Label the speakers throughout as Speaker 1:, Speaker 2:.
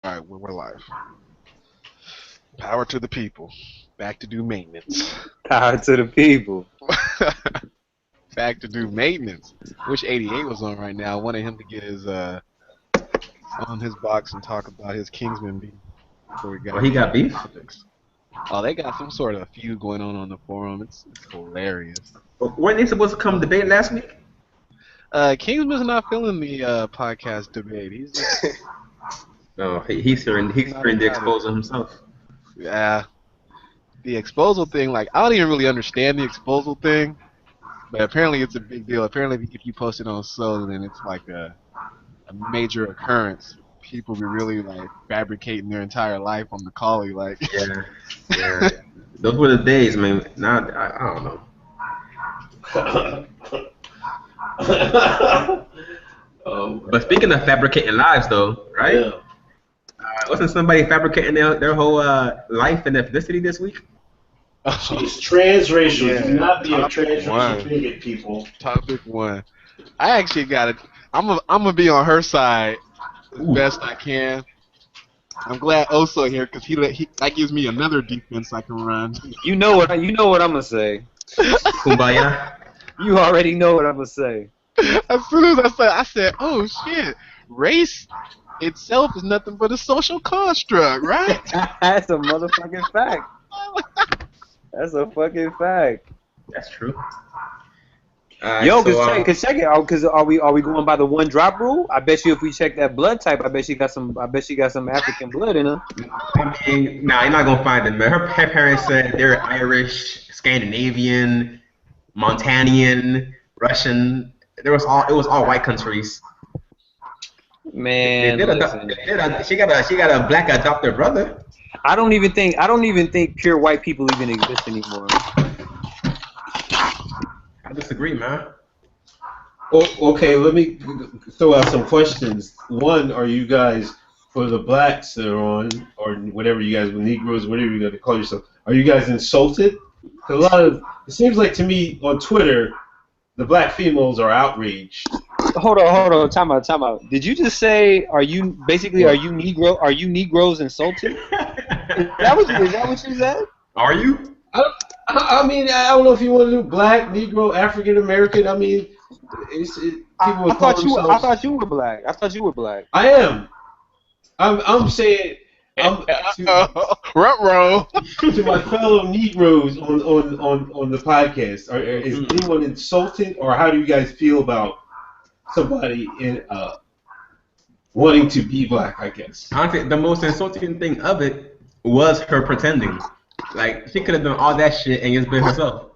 Speaker 1: All right, we're live. Power to the people. Back to do maintenance.
Speaker 2: Power to the people.
Speaker 1: Back to do maintenance. Wish 88 was on right now. I wanted him to get his on his box and talk about his Kingsman beef before we got.
Speaker 3: Oh, he got beef?
Speaker 1: Topics. Oh, they got some sort of feud going on the forum. It's hilarious.
Speaker 3: Weren't they supposed to come debate last week?
Speaker 1: Kingsman's not feeling the podcast debate. He's just,
Speaker 3: No, he's hearing the exposure himself.
Speaker 1: yeah. The exposal thing, like, I don't even really understand the exposal thing, but apparently it's a big deal. Apparently, if you post it on SNOWDEN, it's like a major occurrence. People be really like fabricating their entire life on the Coli, like.
Speaker 3: Yeah. Those were the days, man. Now I don't know. But speaking of fabricating lives, though, right?
Speaker 4: Yeah.
Speaker 3: Wasn't somebody fabricating their whole life and ethnicity this week?
Speaker 4: She's transracial.
Speaker 1: Yeah.
Speaker 4: Do not be a
Speaker 1: Topic one.
Speaker 4: transracial bigot, people.
Speaker 1: Topic 1. I actually got it. I'm gonna be on her side as best I can. I'm glad Oso here because he that gives me another defense I can run.
Speaker 2: You know what I'm gonna say.
Speaker 3: Kumbaya.
Speaker 2: You already know what I'm gonna say.
Speaker 1: As soon as I said, oh shit, race itself is nothing but a social construct, right?
Speaker 2: That's a motherfucking fact. That's a fucking fact.
Speaker 3: That's true.
Speaker 2: Yo, check it out. Cause are we going by the one drop rule? I bet you if we check that blood type, I bet she got some African blood in her.
Speaker 3: I mean, nah, you're not gonna find them. Her parents said they're Irish, Scandinavian, Montanian, Russian. It was all white countries.
Speaker 2: Man,
Speaker 3: She got a black adopted brother.
Speaker 2: I don't even think pure white people even exist anymore.
Speaker 3: I disagree, man.
Speaker 4: Okay, let me throw out some questions. One, are you guys, for the blacks that are on, or whatever you guys, Negroes, whatever you're going to call yourself, are you guys insulted? 'Cause it seems like to me on Twitter, the black females are outraged.
Speaker 2: Hold on, time out. Did you just say are you Negroes insulted? Is that what you said?
Speaker 3: Are you?
Speaker 4: I mean, I don't know if you want to do black, Negro, African American. I mean, people
Speaker 2: I thought you were black.
Speaker 4: I am. I'm saying
Speaker 1: Ruh-roh.
Speaker 4: to my fellow Negroes on the podcast. Is anyone insulted, or how do you guys feel about somebody wanting to be black? I guess.
Speaker 3: Honestly, the most insulting thing of it was her pretending. Like, she could have done all that shit and just been herself.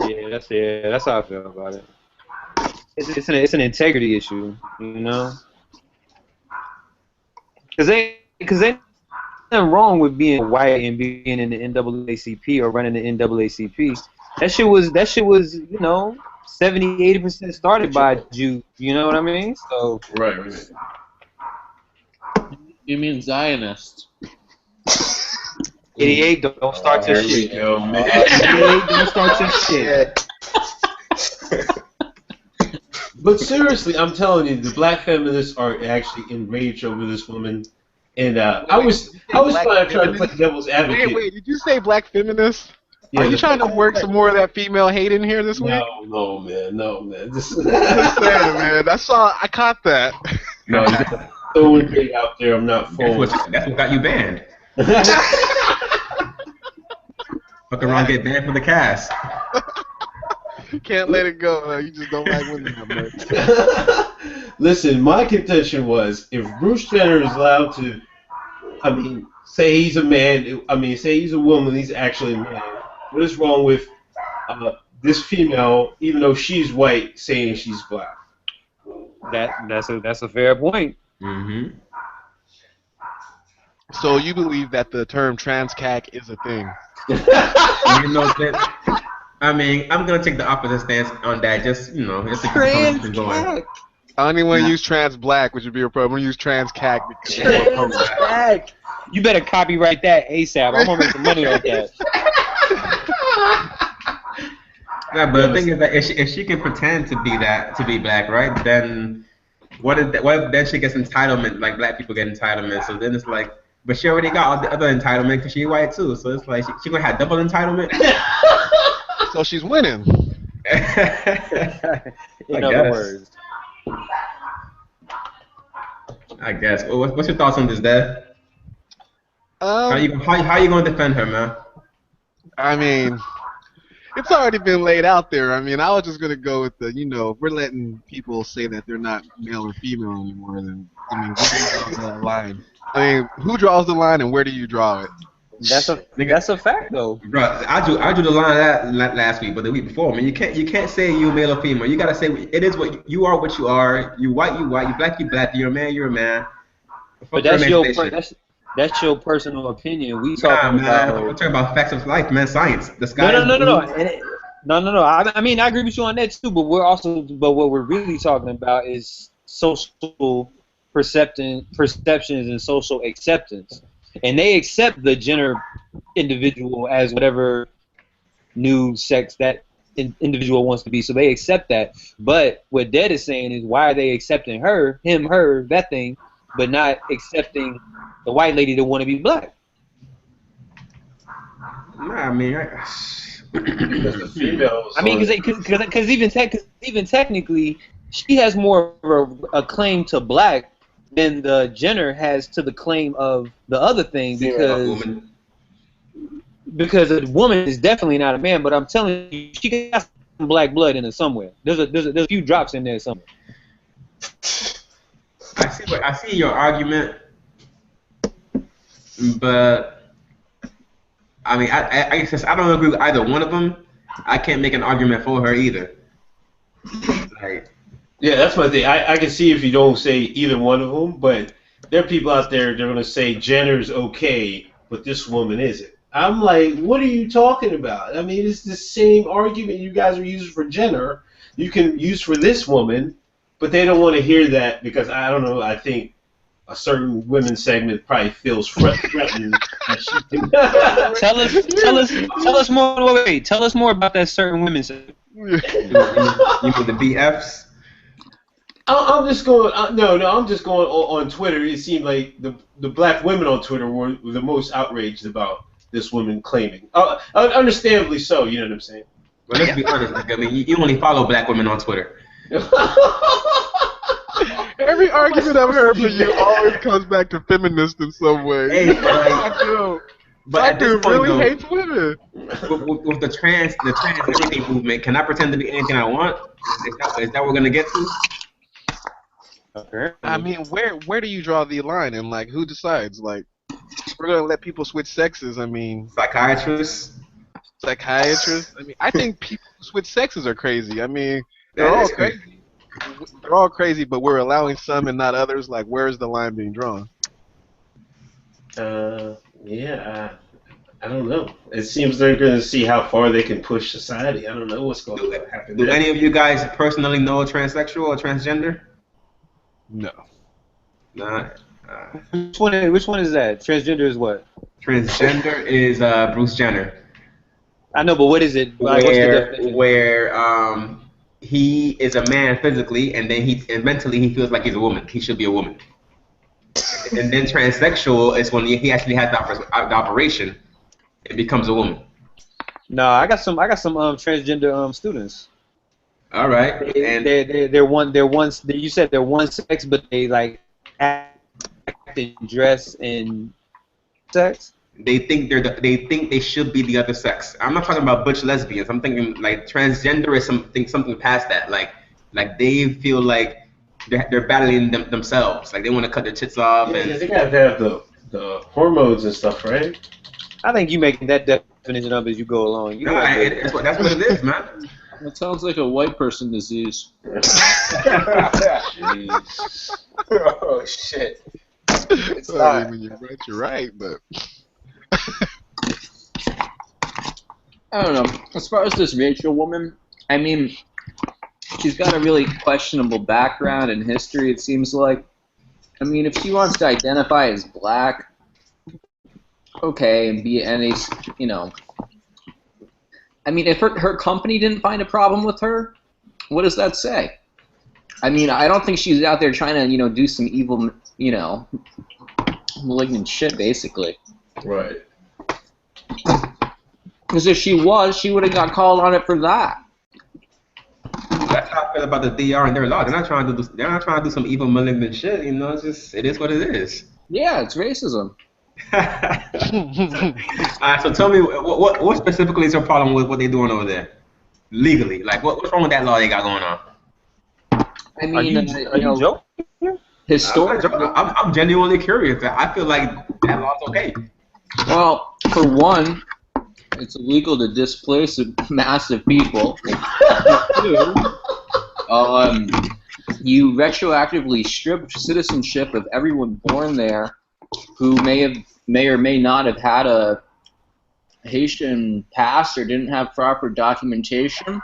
Speaker 2: Yeah, that's how I feel about it. It's an integrity issue, you know. Cause ain't nothing wrong with being white and being in the NAACP or running the NAACP. That shit was, you know, 70-80% started by Jews. You know what I mean? So
Speaker 4: Right.
Speaker 5: You mean Zionist?
Speaker 2: 88, don't start your shit.
Speaker 4: Yo, man.
Speaker 2: 88, don't start your shit.
Speaker 4: But seriously, I'm telling you, the black feminists are actually enraged over this woman. And I was trying to play devil's advocate.
Speaker 1: Wait, did you say black feminist?
Speaker 4: Yeah,
Speaker 1: Are you trying to work some more of that female hate in here this week?
Speaker 4: No, man.
Speaker 1: Just saying, man. I caught that.
Speaker 4: No, you gotta throw it out there. I'm not for it.
Speaker 3: That's what got you banned. Fuck around, get banned from the cast.
Speaker 1: Can't let it go. Man. You just don't like women that much.
Speaker 4: Listen, my contention was if Bruce Jenner is allowed to, say he's a man, say he's a woman, he's actually a man. What is wrong with this female, even though she's white, saying she's black?
Speaker 2: That's a fair point.
Speaker 3: Mm-hmm.
Speaker 1: So you believe that the term transcac is a thing?
Speaker 3: You know that. I'm gonna take the opposite stance on that. Just it's a conversation going.
Speaker 1: I don't even want to use trans black, which would be a problem. I'm gonna use transcac because
Speaker 2: Transcac. You better copyright that ASAP. I'm gonna make some money off that.
Speaker 3: Yeah, but the thing is that if she can pretend to be black, right? Then What if then she gets entitlement, like black people get entitlement? So then it's like, but she already got all the other entitlement because she's white too. So it's like she gonna have double entitlement.
Speaker 1: So she's winning.
Speaker 2: In other words.
Speaker 3: I guess. Well, what's your thoughts on this, Dad? How you gonna defend her, man?
Speaker 1: I mean, it's already been laid out there. I mean, I was just gonna go with the, if we're letting people say that they're not male or female anymore, then where do you draw that line? I mean, who draws the line and where do you draw it?
Speaker 2: That's a fact though.
Speaker 3: Bro, I drew the line that last week, but the week before. I mean, you can't say you male or female. You gotta say it is what you are. What you are. You white. You white. You black. You black. You're a man. You're a man.
Speaker 2: But that's your personal opinion. We talking about.
Speaker 3: We're talking about facts of life, man. Science. The sky.
Speaker 2: No. I mean, I agree with you on that too. But what we're really talking about is social perceptions and social acceptance. And they accept the gender individual as whatever new sex that individual wants to be. So they accept that. But what Dead is saying is, why are they accepting him, her, that thing, but not accepting the white lady that want to be black?
Speaker 3: Nah, I mean,
Speaker 4: the females.
Speaker 2: I mean, because even technically, she has more of a claim to black than the Jenner has to the claim of the other thing, because a woman is definitely not a man. But I'm telling you, she got some black blood in her somewhere. There's a few drops in there somewhere.
Speaker 3: I see your argument, but I mean, I guess I don't agree with either one of them. I can't make an argument for her either. Like.
Speaker 4: Yeah, that's my thing. I can see if you don't say either one of them, but there are people out there that are going to say Jenner's okay, but this woman isn't. I'm like, what are you talking about? I mean, it's the same argument you guys are using for Jenner. You can use for this woman, but they don't want to hear that because, I don't know, I think a certain women's segment probably feels threatened.
Speaker 2: Tell us more. Wait, tell us more about that certain women's segment.
Speaker 3: You mean the BFs?
Speaker 4: I'm just going. I'm just going on Twitter. It seemed like the black women on Twitter were the most outraged about this woman claiming. Understandably so. You know what I'm saying?
Speaker 3: Well, let's be honest. Like, I mean, you only follow black women on Twitter.
Speaker 1: Every argument I've heard from you always comes back to feminist in some way.
Speaker 3: Hey, but at this point,
Speaker 1: really hates women.
Speaker 3: With the trans movement, can I pretend to be anything I want? Is that what we're gonna get to?
Speaker 2: Okay.
Speaker 1: I mean, where do you draw the line, and like who decides? Like, we're gonna let people switch sexes. I mean,
Speaker 3: Psychiatrists.
Speaker 1: I mean, I think people who switch sexes are crazy. I mean, they're all crazy. They're all crazy, but we're allowing some and not others. Like, where is the line being drawn?
Speaker 4: Yeah, I don't know. It seems they're going to see how far they can push society. I don't know what's going to happen.
Speaker 3: Do any of you guys personally know a transsexual or transgender?
Speaker 1: No.
Speaker 3: Nah.
Speaker 2: Which one is that? Transgender is what?
Speaker 3: Transgender is Bruce Jenner.
Speaker 2: I know, but what is it? What's the definition?
Speaker 3: Where he is a man physically, and then mentally he feels like he's a woman. He should be a woman. And then transsexual is when he actually has the operation and becomes a woman.
Speaker 2: No, I got some transgender students.
Speaker 3: All right.
Speaker 2: They're one. You said they're one sex, but they like act and dress and sex.
Speaker 3: They think they should be the other sex. I'm not talking about butch lesbians. I'm thinking like transgender is something past that. Like they feel like they're battling themselves. Like they want to cut their tits off.
Speaker 4: Yeah, they gotta have the hormones and stuff, right?
Speaker 2: I think you making that definition up as you go along.
Speaker 3: That's what it is, man.
Speaker 5: That sounds like a white person disease.
Speaker 2: Jeez. Oh shit. It's not.
Speaker 1: I mean, you're right, but
Speaker 6: I don't know. As far as this Rachel woman, I mean, she's got a really questionable background and history, it seems like. I mean, if she wants to identify as black, okay, and be any, you know. I mean, if her company didn't find a problem with her, what does that say? I mean, I don't think she's out there trying to, do some evil, malignant shit, basically.
Speaker 4: Right.
Speaker 6: Because if she was, she would have got called on it for that.
Speaker 3: That's how I feel about the DR and their law. They're not trying to do. They're not trying to do some evil, malignant shit. It's just it is what it is.
Speaker 6: Yeah, it's racism.
Speaker 3: So tell me, what specifically is your problem with what they're doing over there, legally? Like, what's wrong with that law they got going on?
Speaker 6: I mean,
Speaker 2: Are you joking?
Speaker 6: historically,
Speaker 3: I'm genuinely curious. I feel like that law's okay.
Speaker 6: well, for one, it's illegal to displace a massive people. Two, you retroactively strip citizenship of everyone born there who may or may not have had a Haitian past or didn't have proper documentation.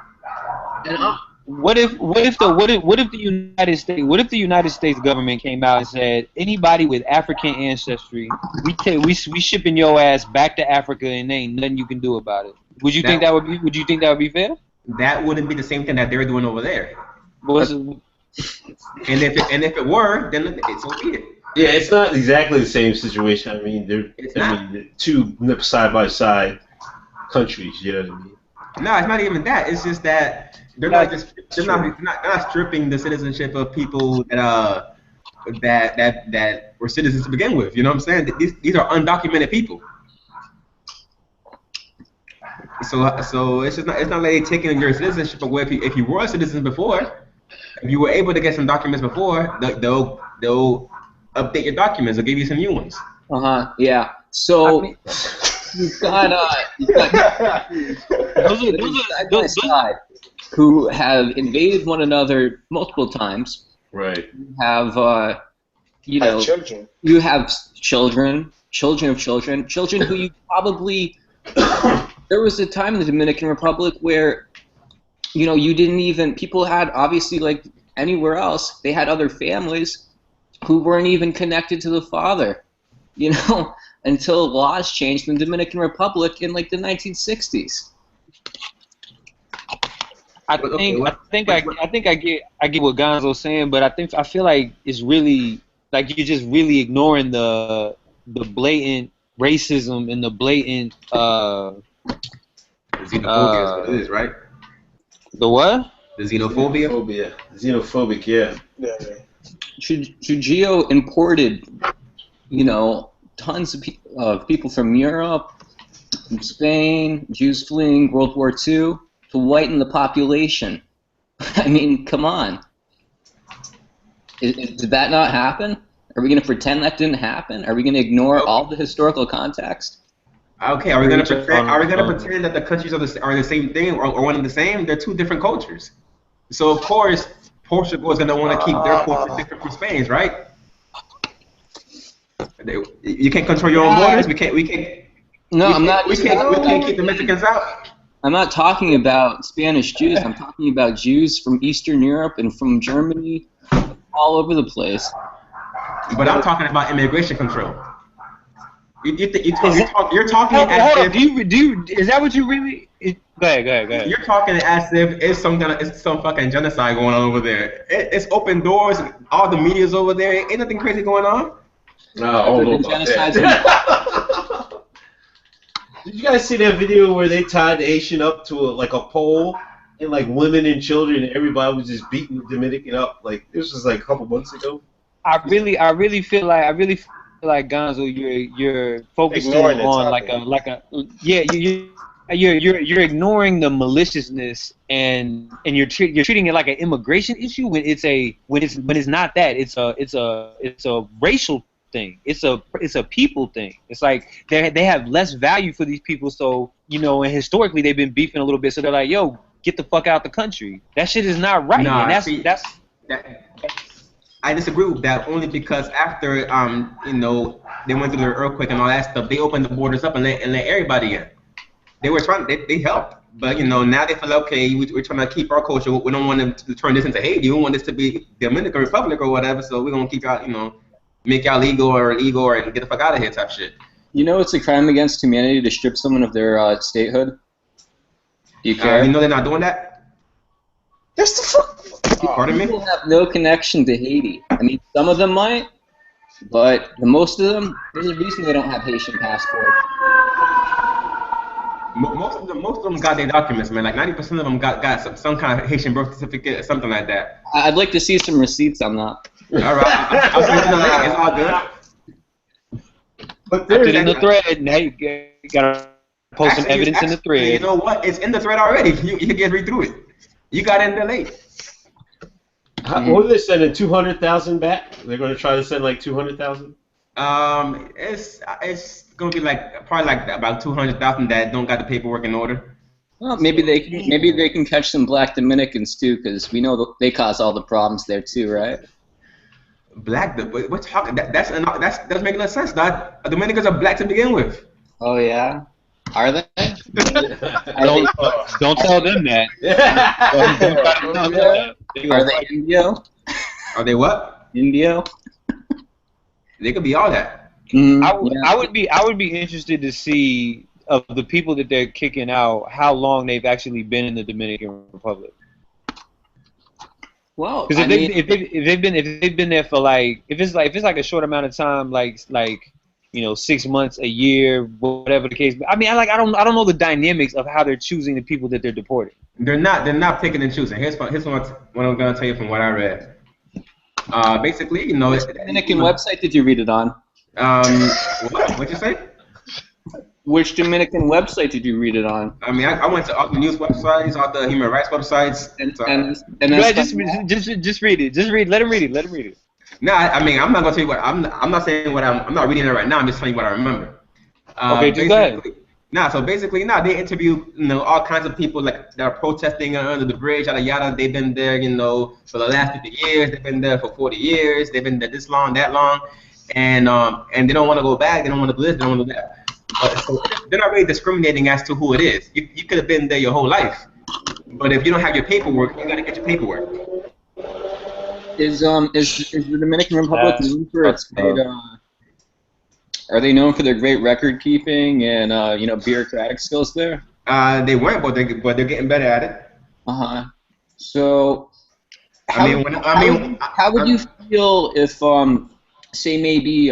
Speaker 6: And
Speaker 2: What if the United States government came out and said anybody with African ancestry, we shipping your ass back to Africa and there ain't nothing you can do about it? Would you think that would be fair?
Speaker 3: That wouldn't be the same thing that they're doing over there.
Speaker 2: Was
Speaker 3: And if it were, then it's okay.
Speaker 4: Yeah, it's not exactly the same situation. I mean, they're two side by side countries. You know what I mean?
Speaker 3: No, it's not even that. It's just that they're not stripping the citizenship of people that were citizens to begin with. You know what I'm saying? These are undocumented people. So it's not like they're taking your citizenship away. If you were a citizen before, if you were able to get some documents before, they'll update your documents. They'll give you some new ones.
Speaker 6: Yeah. So you've got those who have invaded one another multiple times.
Speaker 4: Right.
Speaker 6: Have
Speaker 7: children.
Speaker 6: You have children of children who you probably. There was a time in the Dominican Republic where, you didn't even, people had, obviously, like anywhere else, they had other families who weren't even connected to the father, until laws changed in the Dominican Republic in like the 1960s.
Speaker 2: I think I get what Gonzo's saying, but I feel like it's really like you're just really ignoring the blatant racism and the blatant
Speaker 3: xenophobia is what it is, right?
Speaker 2: The what?
Speaker 3: The xenophobia.
Speaker 4: Xenophobic, yeah.
Speaker 6: Trujillo imported, tons of people from Europe, from Spain, Jews fleeing World War II, to whiten the population. I mean, come on. Did that not happen? Are we going to pretend that didn't happen? Are we going to ignore all the historical context?
Speaker 3: Okay, are we going to pretend that the countries are the same thing or one and the same? They're two different cultures. So of course, Portugal is going to want to keep their culture different from Spain's, right? You can't control your own borders. We can't.
Speaker 6: No, I'm not.
Speaker 3: We can't keep the Mexicans out.
Speaker 6: I'm not talking about Spanish Jews. I'm talking about Jews from Eastern Europe and from Germany, all over the place.
Speaker 3: But I'm talking about immigration control. You're talking as
Speaker 2: Hold
Speaker 3: if.
Speaker 2: on. Do you? Is that what you really? Go ahead.
Speaker 3: You're talking as if it's some fucking genocide going on over there. It's open doors. All the media's over there. Ain't nothing crazy going on.
Speaker 4: No, I don't know about that. Did you guys see that video where they tied the Haitian up to a pole and like women and children and everybody was just beating the Dominican up? Like this was like a couple months ago.
Speaker 2: I really feel like Gonzo, you're focusing on you're ignoring the maliciousness and you're treating it like an immigration issue when it's not that. It's a racial thing. It's a people thing. It's like they have less value for these people, so and historically they've been beefing a little bit, so they're like, yo, get the fuck out the country. That shit is not right.
Speaker 3: Nah,
Speaker 2: and that's
Speaker 3: I disagree with that only because after they went through the earthquake and all that stuff, they opened the borders up and let everybody in. They were they helped, but now they feel okay. We're trying to keep our culture. We don't want them to turn this into Haiti. We want this to be the Dominican Republic or whatever. So we're gonna keep y'all, make y'all legal and get the fuck out of here type shit.
Speaker 6: It's a crime against humanity to strip someone of their statehood. Do you care?
Speaker 3: They're not doing that.
Speaker 7: That's the fuck.
Speaker 3: Pardon me?
Speaker 6: People have no connection to Haiti. I mean, some of them might, but most of them, there's a reason they don't have Haitian passports.
Speaker 3: Most of them got their documents, man. Like 90% of them got some kind of Haitian birth certificate or something like that.
Speaker 6: I'd like to see some receipts on that.
Speaker 3: All right, I'll send you the link. It's all good.
Speaker 2: But put it in the thread. Now you gotta post some evidence in the thread.
Speaker 3: You know what? It's in the thread already. You can read through it. You got in there late.
Speaker 4: What are they sending? 200,000 back? They're going to try to send like 200,000.
Speaker 3: It's gonna be probably about 200,000 that don't got the paperwork in order.
Speaker 6: Well, maybe they can catch some black Dominicans too, because we know they cause all the problems there too, right?
Speaker 3: Black? We're talking. That doesn't make no sense. That Dominicans are black to begin with.
Speaker 6: Oh yeah, are they?
Speaker 2: Don't tell them that.
Speaker 6: Are they Indio?
Speaker 3: Are they what?
Speaker 6: Indio?
Speaker 3: They could be all that.
Speaker 2: I would be interested to see of the people that they're kicking out how long they've actually been in the Dominican Republic.
Speaker 6: Well,
Speaker 2: because if they've been there for like if it's like a short amount of time, like 6 months, a year, whatever the case. I mean, I don't know the dynamics of how they're choosing the people that they're deporting.
Speaker 3: They're not picking and choosing. Here's what I'm gonna tell you from what I read. Basically,
Speaker 6: which Dominican website did you read it on?
Speaker 3: What'd you say?
Speaker 6: Which Dominican website did you read it on?
Speaker 3: I mean, I went to all the news websites, all the human rights websites.
Speaker 2: Just read it. Just read. Let him read it. Let him read it.
Speaker 3: No, I mean, I'm not gonna tell you what I'm not saying what I'm not reading it right now. I'm just telling you what I remember.
Speaker 2: Okay, just go ahead.
Speaker 3: So basically, they interview all kinds of people that are protesting under the bridge, yada yada. They've been there, for the last 50 years. They've been there for 40 years. They've been there this long, that long, and they don't want to go back. They don't want to do this. They don't want to do that. But so they're not really discriminating as to who it is. You could have been there your whole life, but if you don't have your paperwork, you gotta get your paperwork.
Speaker 6: Is the Dominican Republic known for its great? Are they known for their great record keeping and bureaucratic skills there?
Speaker 3: They weren't, but they're getting better at it.
Speaker 6: So, how would you feel if say maybe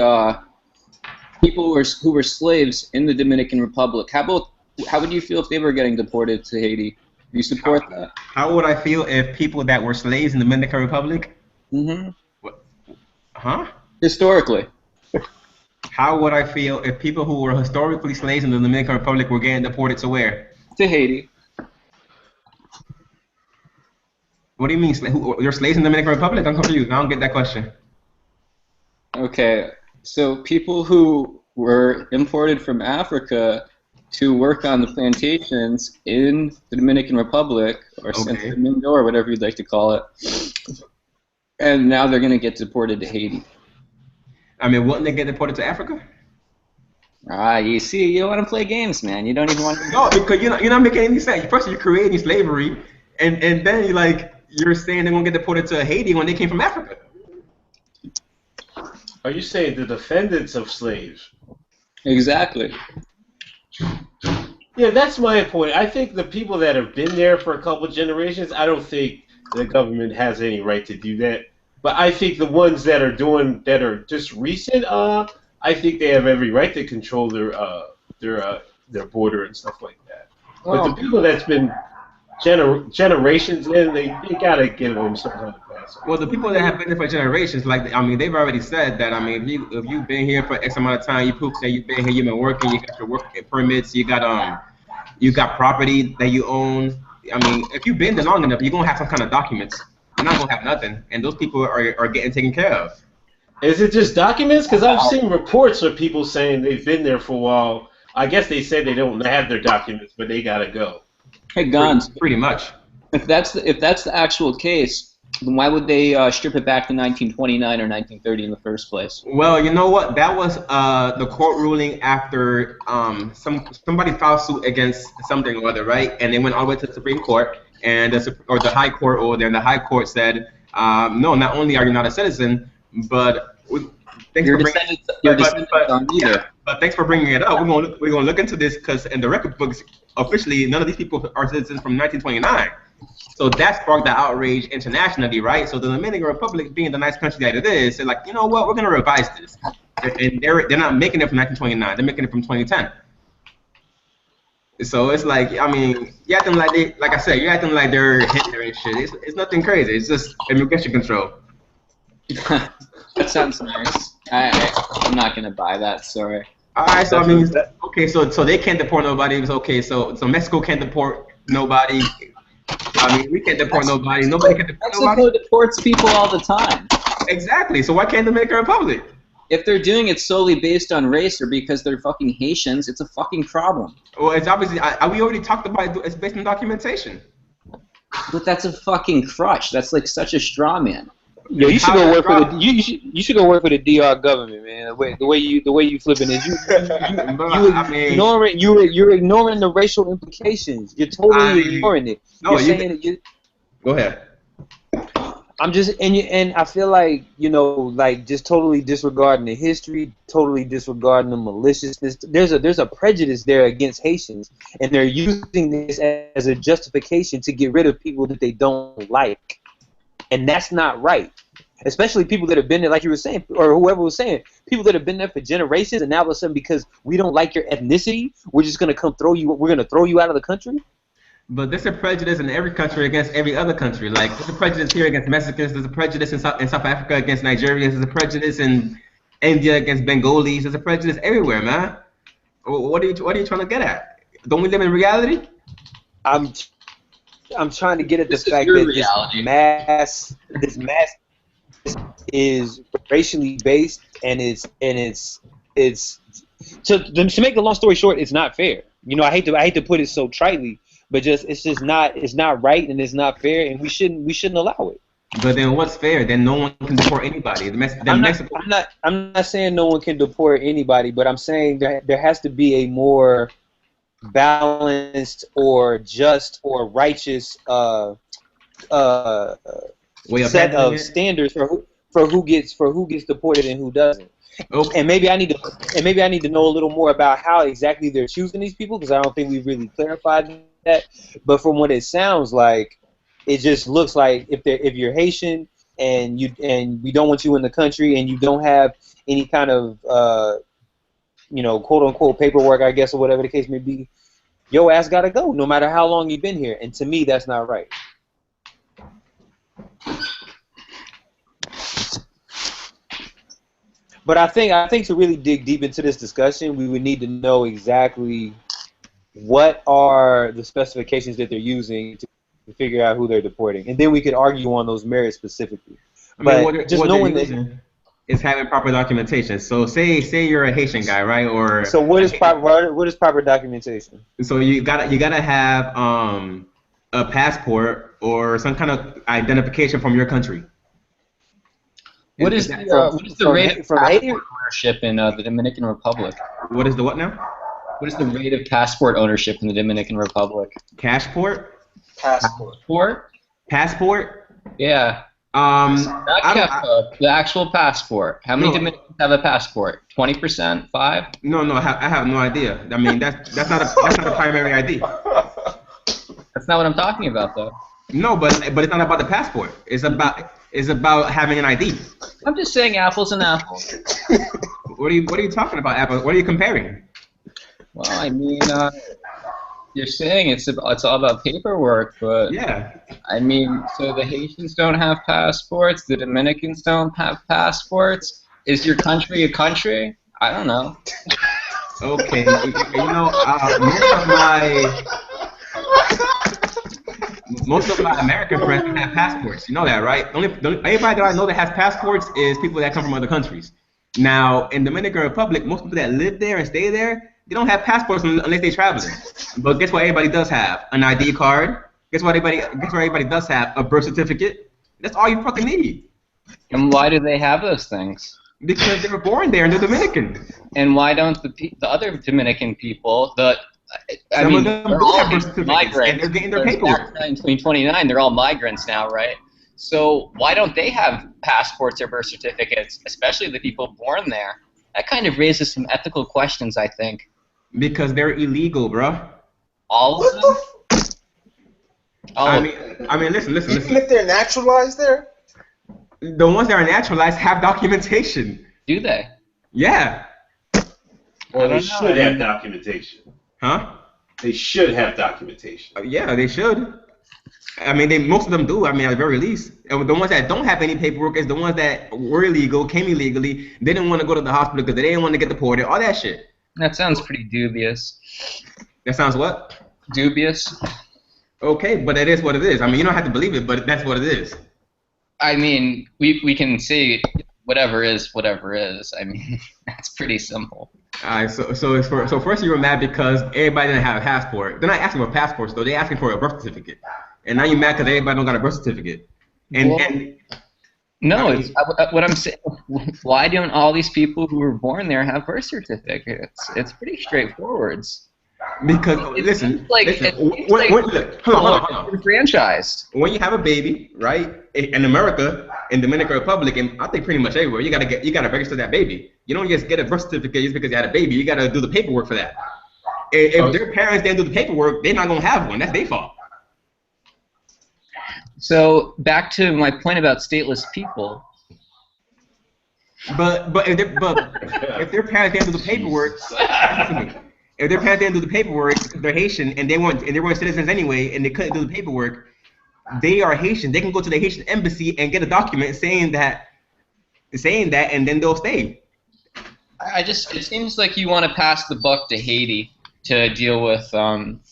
Speaker 6: people who were slaves in the Dominican Republic? How would you feel if they were getting deported to Haiti? Do you support that?
Speaker 3: How would I feel if people that were slaves in the Dominican Republic?
Speaker 6: Mm-hmm.
Speaker 3: What? Huh?
Speaker 6: Historically.
Speaker 3: How would I feel if people who were historically slaves in the Dominican Republic were getting deported to where?
Speaker 6: To Haiti.
Speaker 3: What do you mean? You're slaves in the Dominican Republic? I'm confused. I don't get that question.
Speaker 6: Okay, so people who were imported from Africa to work on the plantations in the Dominican Republic, or Santo Domingo, or whatever you'd like to call it, and now they're going to get deported to Haiti.
Speaker 3: I mean, wouldn't they get deported to Africa?
Speaker 6: You see, you want to play games, man. You don't even want to.
Speaker 3: No, because you're not making any sense. First, you're creating slavery, and then you're saying they're going to get deported to Haiti when they came from Africa.
Speaker 4: Are you saying the defendants of slaves?
Speaker 6: Exactly.
Speaker 4: Yeah, that's my point. I think the people that have been there for a couple generations, I don't think the government has any right to do that. But I think the ones that are just recent, I think they have every right to control their border and stuff like that. But the people that's been generations in, they gotta give them some kind of pass.
Speaker 3: Well, the people that have been there for generations, they've already said that. I mean, if you've been here for X amount of time, you prove that you've been here, you've been working, you got your work permits, you got property that you own. I mean, if you've been there long enough, you're gonna have some kind of documents. You're not gonna have nothing, and those people are getting taken care of.
Speaker 4: Is it just documents? Because I've seen reports of people saying they've been there for a while. I guess they said they don't have their documents, but they gotta go.
Speaker 6: Hey, Guns.
Speaker 3: Pretty much.
Speaker 6: If that's the actual case, then why would they strip it back to 1929 or 1930 in the first place?
Speaker 3: Well, you know what? That was the court ruling after somebody filed suit against something or other, right? And they went all the way to the Supreme Court, and the High Court order, and the High Court said, no, not only are you not a citizen, but thanks for bringing it up. We're gonna look into this because in the record books, officially, none of these people are citizens from 1929. So that sparked the outrage internationally, right? So the Dominican Republic, being the nice country that it is, they're like, you know what, we're gonna revise this, and they're not making it from 1929, they're making it from 2010. So it's like, I mean, you're acting like they, like I said, you're acting like they're Hitler and shit. It's nothing crazy. It's just immigration control.
Speaker 6: That sounds nice. I'm not gonna buy that. Sorry.
Speaker 3: All right, so I mean, okay, so they can't deport nobody. It's okay, so Mexico can't deport nobody. I mean, we can't deport nobody. Nobody can deport nobody.
Speaker 6: Mexico deports people all the time.
Speaker 3: Exactly. So why can't the Dominican Republic?
Speaker 6: If they're doing it solely based on race or because they're fucking Haitians, it's a fucking problem.
Speaker 3: Well, it's obviously we already talked about it. It's based on documentation.
Speaker 6: But that's a fucking crutch. That's like such a straw man.
Speaker 2: Yo, you should go work for the you should go work for the DR government, man. The way you flipping it, you're ignoring the racial implications. You're totally ignoring it.
Speaker 3: No, go ahead.
Speaker 2: I'm just and I feel like, you know, like just totally disregarding the history, totally disregarding the maliciousness. There's a prejudice there against Haitians, and they're using this as a justification to get rid of people that they don't like, and that's not right. Especially people that have been there, like you were saying, or whoever was saying, people that have been there for generations, and now all of a sudden because we don't like your ethnicity, we're just gonna we're gonna throw you out of the country.
Speaker 3: But there's a prejudice in every country against every other country. Like, there's a prejudice here against Mexicans. There's a prejudice in South Africa against Nigerians. There's a prejudice in India against Bengalis. There's a prejudice everywhere, man. What are you trying to get at? Don't we live in reality?
Speaker 2: I'm trying to get at the fact that this mass is racially based, and it's to make the long story short, it's not fair. You know, I hate to put it so tritely, but it's not right, and it's not fair, and we shouldn't allow it.
Speaker 3: But then what's fair? Then no one can deport anybody.
Speaker 2: I'm not saying no one can deport anybody, but I'm saying there has to be a more balanced or just or righteous set of standards for who gets deported and who doesn't. Okay. And maybe I need to know a little more about how exactly they're choosing these people, because I don't think we've really clarified that. But from what it sounds like, it just looks like if you're Haitian and we don't want you in the country and you don't have any kind of quote unquote paperwork, I guess, or whatever the case may be, your ass gotta go, no matter how long you've been here. And to me, that's not right. But I think to really dig deep into this discussion, we would need to know exactly what are the specifications that they're using to figure out who they're deporting, and then we could argue on those merits specifically. But just knowing that
Speaker 3: is having proper documentation. So say you're a Haitian guy, right? Or
Speaker 2: so what is proper documentation?
Speaker 3: So you gotta have a passport or some kind of identification from your country.
Speaker 6: What is the rate of passport ownership in the Dominican Republic?
Speaker 3: What is the what now?
Speaker 6: What is the rate of passport ownership in the Dominican Republic?
Speaker 3: Passport?
Speaker 6: Yeah. The actual passport. How many Dominicans have a passport? 20%? 5?
Speaker 3: No, I have no idea. I mean, that's not a primary ID.
Speaker 6: That's not what I'm talking about, though.
Speaker 3: No, but it's not about the passport. It's about having an ID.
Speaker 6: I'm just saying apples and apples.
Speaker 3: What are you talking about, apples? What are you comparing?
Speaker 6: Well, I mean, you're saying it's all about paperwork, but
Speaker 3: yeah.
Speaker 6: I mean, so the Haitians don't have passports, the Dominicans don't have passports. Is your country a country? I don't know.
Speaker 3: Okay, most of my American friends have passports. You know that, right? Everybody that I know that has passports is people that come from other countries. Now, in Dominican Republic, most people that live there and stay there, they don't have passports unless they're traveling. But guess what? Everybody does have an ID card. Guess what? Everybody does have a birth certificate. That's all you fucking need.
Speaker 6: And why do they have those things?
Speaker 3: Because they were born there and they're Dominican.
Speaker 6: And why don't the other Dominican people, they're all migrants.
Speaker 3: And they're getting their paperwork.
Speaker 6: In 2029, they're all migrants now, right? So why don't they have passports or birth certificates, especially the people born there? That kind of raises some ethical questions, I think.
Speaker 3: Because they're illegal, bro.
Speaker 6: All of them?
Speaker 3: I
Speaker 6: Oh,
Speaker 3: mean, listen.
Speaker 7: Even if they're naturalized there?
Speaker 3: The ones that are naturalized have documentation.
Speaker 6: do they?
Speaker 3: Yeah.
Speaker 4: Well,
Speaker 6: I
Speaker 4: they
Speaker 6: don't know.
Speaker 4: should have documentation.
Speaker 3: Huh?
Speaker 4: They should have documentation.
Speaker 3: Yeah, they should. I mean, most of them do. I mean, at the very least. And the ones that don't have any paperwork is the ones that were illegal, came illegally. They didn't want to go to the hospital because they didn't want to get deported. All that shit.
Speaker 6: That sounds pretty dubious.
Speaker 3: That sounds what?
Speaker 6: Dubious?
Speaker 3: Okay, but it is what it is. I mean, you don't have to believe it, but that's what it is.
Speaker 6: I mean, we can say whatever is whatever is. I mean, that's pretty simple.
Speaker 3: Alright, so first you were mad because everybody didn't have a passport. They're not asking for passports though. They're asking for a birth certificate. And now you're mad because everybody don't got a birth certificate.
Speaker 6: Well, no, it's what I'm saying. Why don't all these people who were born there have birth certificates? It's pretty straightforward.
Speaker 3: Because
Speaker 6: It
Speaker 3: listen,
Speaker 6: seems like
Speaker 3: look, hold on.
Speaker 6: Franchised.
Speaker 3: When you have a baby, right, in America, in Dominican Republic, and I think pretty much everywhere, you gotta register that baby. You don't just get a birth certificate just because you had a baby. You gotta do the paperwork for that. If their parents didn't do the paperwork, they're not gonna have one. That's their fault.
Speaker 6: So back to my point about stateless people.
Speaker 3: But if their parents didn't do the paperwork, if their parents didn't do the paperwork, they're Haitian and they weren't citizens anyway, and they couldn't do the paperwork. They are Haitian. They can go to the Haitian embassy and get a document saying that, and then they'll stay.
Speaker 6: It seems like you want to pass the buck to Haiti to deal with,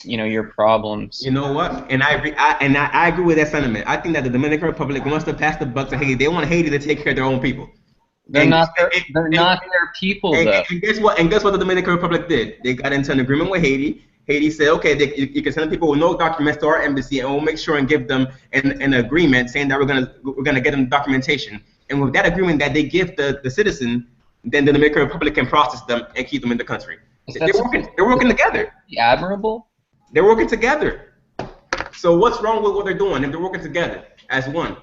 Speaker 6: your problems.
Speaker 3: You know what? And I agree with that sentiment. I think that the Dominican Republic wants to pass the buck to Haiti. They want Haiti to take care of their own people.
Speaker 6: They're not their people, though.
Speaker 3: And guess what? The Dominican Republic did? They got into an agreement with Haiti. Haiti said, okay, you can send people with no documents to our embassy, and we'll make sure and give them an agreement saying that we're gonna get them documentation. And with that agreement that they give the citizen, then the Dominican Republic can process them and keep them in the country. They're working together.
Speaker 6: Admirable.
Speaker 3: They're working together. So what's wrong with what they're doing if they're working together as one?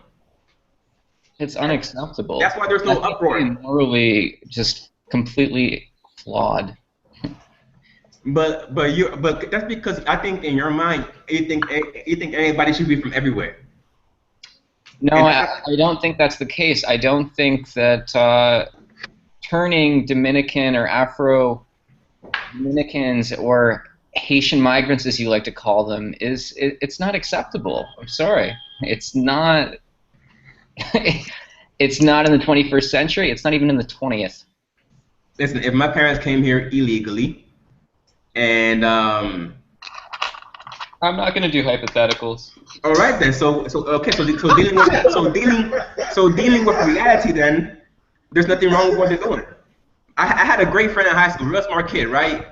Speaker 6: It's unacceptable.
Speaker 3: That's why there's no uproar.
Speaker 6: Morally, just completely flawed.
Speaker 3: But that's because I think in your mind you think everybody should be from everywhere.
Speaker 6: No, I don't think that's the case. I don't think that turning Dominican or Afro-Dominicans or Haitian migrants, as you like to call them, it's not acceptable. I'm sorry. It's not. It's not in the 21st century. It's not even in the 20th.
Speaker 3: Listen, if my parents came here illegally, and
Speaker 6: I'm not going to do hypotheticals.
Speaker 3: All right then. So dealing with reality, then there's nothing wrong with what they're doing. I had a great friend in high school, real smart kid, right?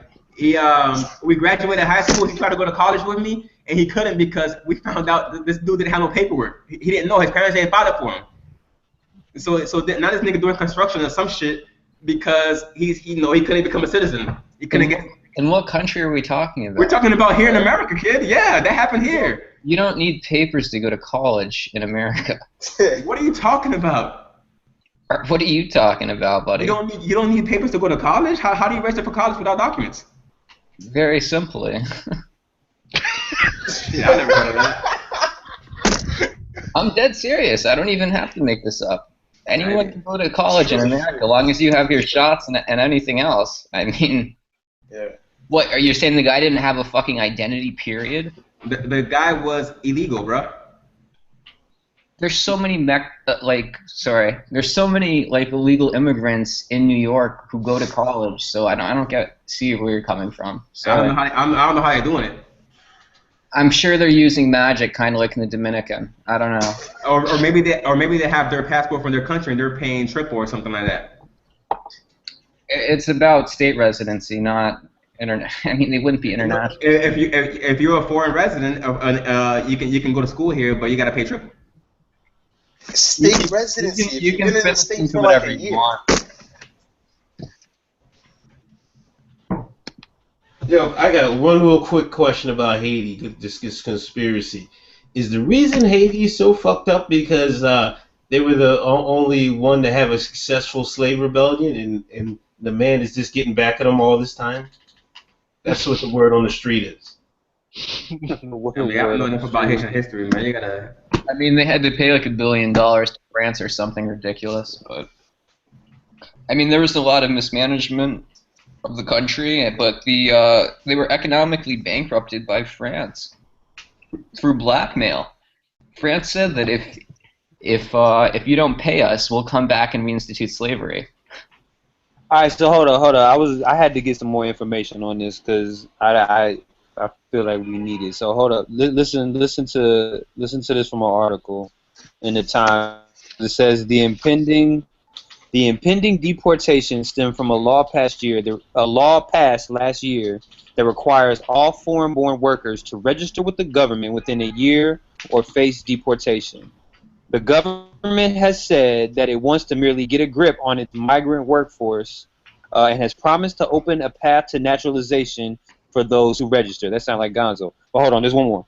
Speaker 3: We graduated high school. He tried to go to college with me, and he couldn't because we found out that this dude didn't have no paperwork. He didn't know. His parents didn't file it for him. So now this nigga doing construction or some shit because he couldn't become a citizen. He couldn't get.
Speaker 6: In what country are we talking about?
Speaker 3: We're talking about here in America, kid. Yeah, that happened here.
Speaker 6: You don't need papers to go to college in America.
Speaker 3: What are you talking about?
Speaker 6: What are you talking about, buddy?
Speaker 3: You don't need papers to go to college? How do you register for college without documents?
Speaker 6: Very simply.
Speaker 3: Yeah, I never heard of that.
Speaker 6: I'm dead serious. I don't even have to make this up. Anyone can go to college in America, as long as you have your shots and anything else. I mean,
Speaker 7: yeah.
Speaker 6: What, are you saying the guy didn't have a fucking identity, period?
Speaker 3: The guy was illegal, bro.
Speaker 6: There's so many there's so many illegal immigrants in New York who go to college, so I don't see where you're coming from. So
Speaker 3: I don't know how they're doing it.
Speaker 6: I'm sure they're using magic, kind of like in the Dominican. I don't know.
Speaker 3: Or maybe they have their passport from their country and they're paying triple or something like that.
Speaker 6: It's about state residency, not internet. I mean, they wouldn't be international.
Speaker 3: If you're a foreign resident, you can go to school here, but you gotta pay triple.
Speaker 7: State residency.
Speaker 6: You can
Speaker 7: fit in the state for like a year.
Speaker 4: Yo, I got one real quick question about Haiti. This conspiracy. Is the reason Haiti is so fucked up because they were the only one to have a successful slave rebellion, and the man is just getting back at them all this time? That's what the word on the street is.
Speaker 3: I mean, I don't know enough about Haitian history, man. You gotta.
Speaker 6: I mean, they had to pay like $1 billion to France or something ridiculous, but I mean, there was a lot of mismanagement of the country, but they were economically bankrupted by France through blackmail. France said that if you don't pay us, we'll come back and reinstitute slavery.
Speaker 2: All right, so hold on. I had to get some more information on this because I feel like we need it. So hold up, listen to this from an article in the Times. It says the impending deportation stemmed from a law passed last year that requires all foreign-born workers to register with the government within a year or face deportation. The government has said that it wants to merely get a grip on its migrant workforce and has promised to open a path to naturalization for those who register. That sounds like Gonzo. But hold on, there's one more.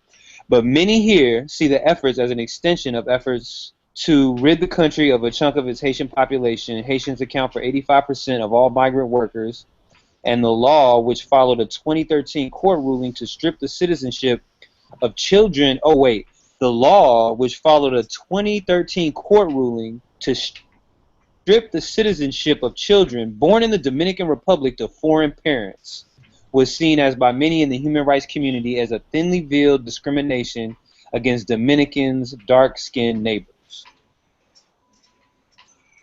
Speaker 2: But many here see the efforts as an extension of efforts to rid the country of a chunk of its Haitian population. Haitians account for 85% of all migrant workers, and the law, which followed a 2013 court ruling to strip the citizenship of children. The law, which followed a 2013 court ruling to strip the citizenship of children born in the Dominican Republic to foreign parents, was seen as by many in the human rights community as a thinly veiled discrimination against Dominicans' dark-skinned neighbors.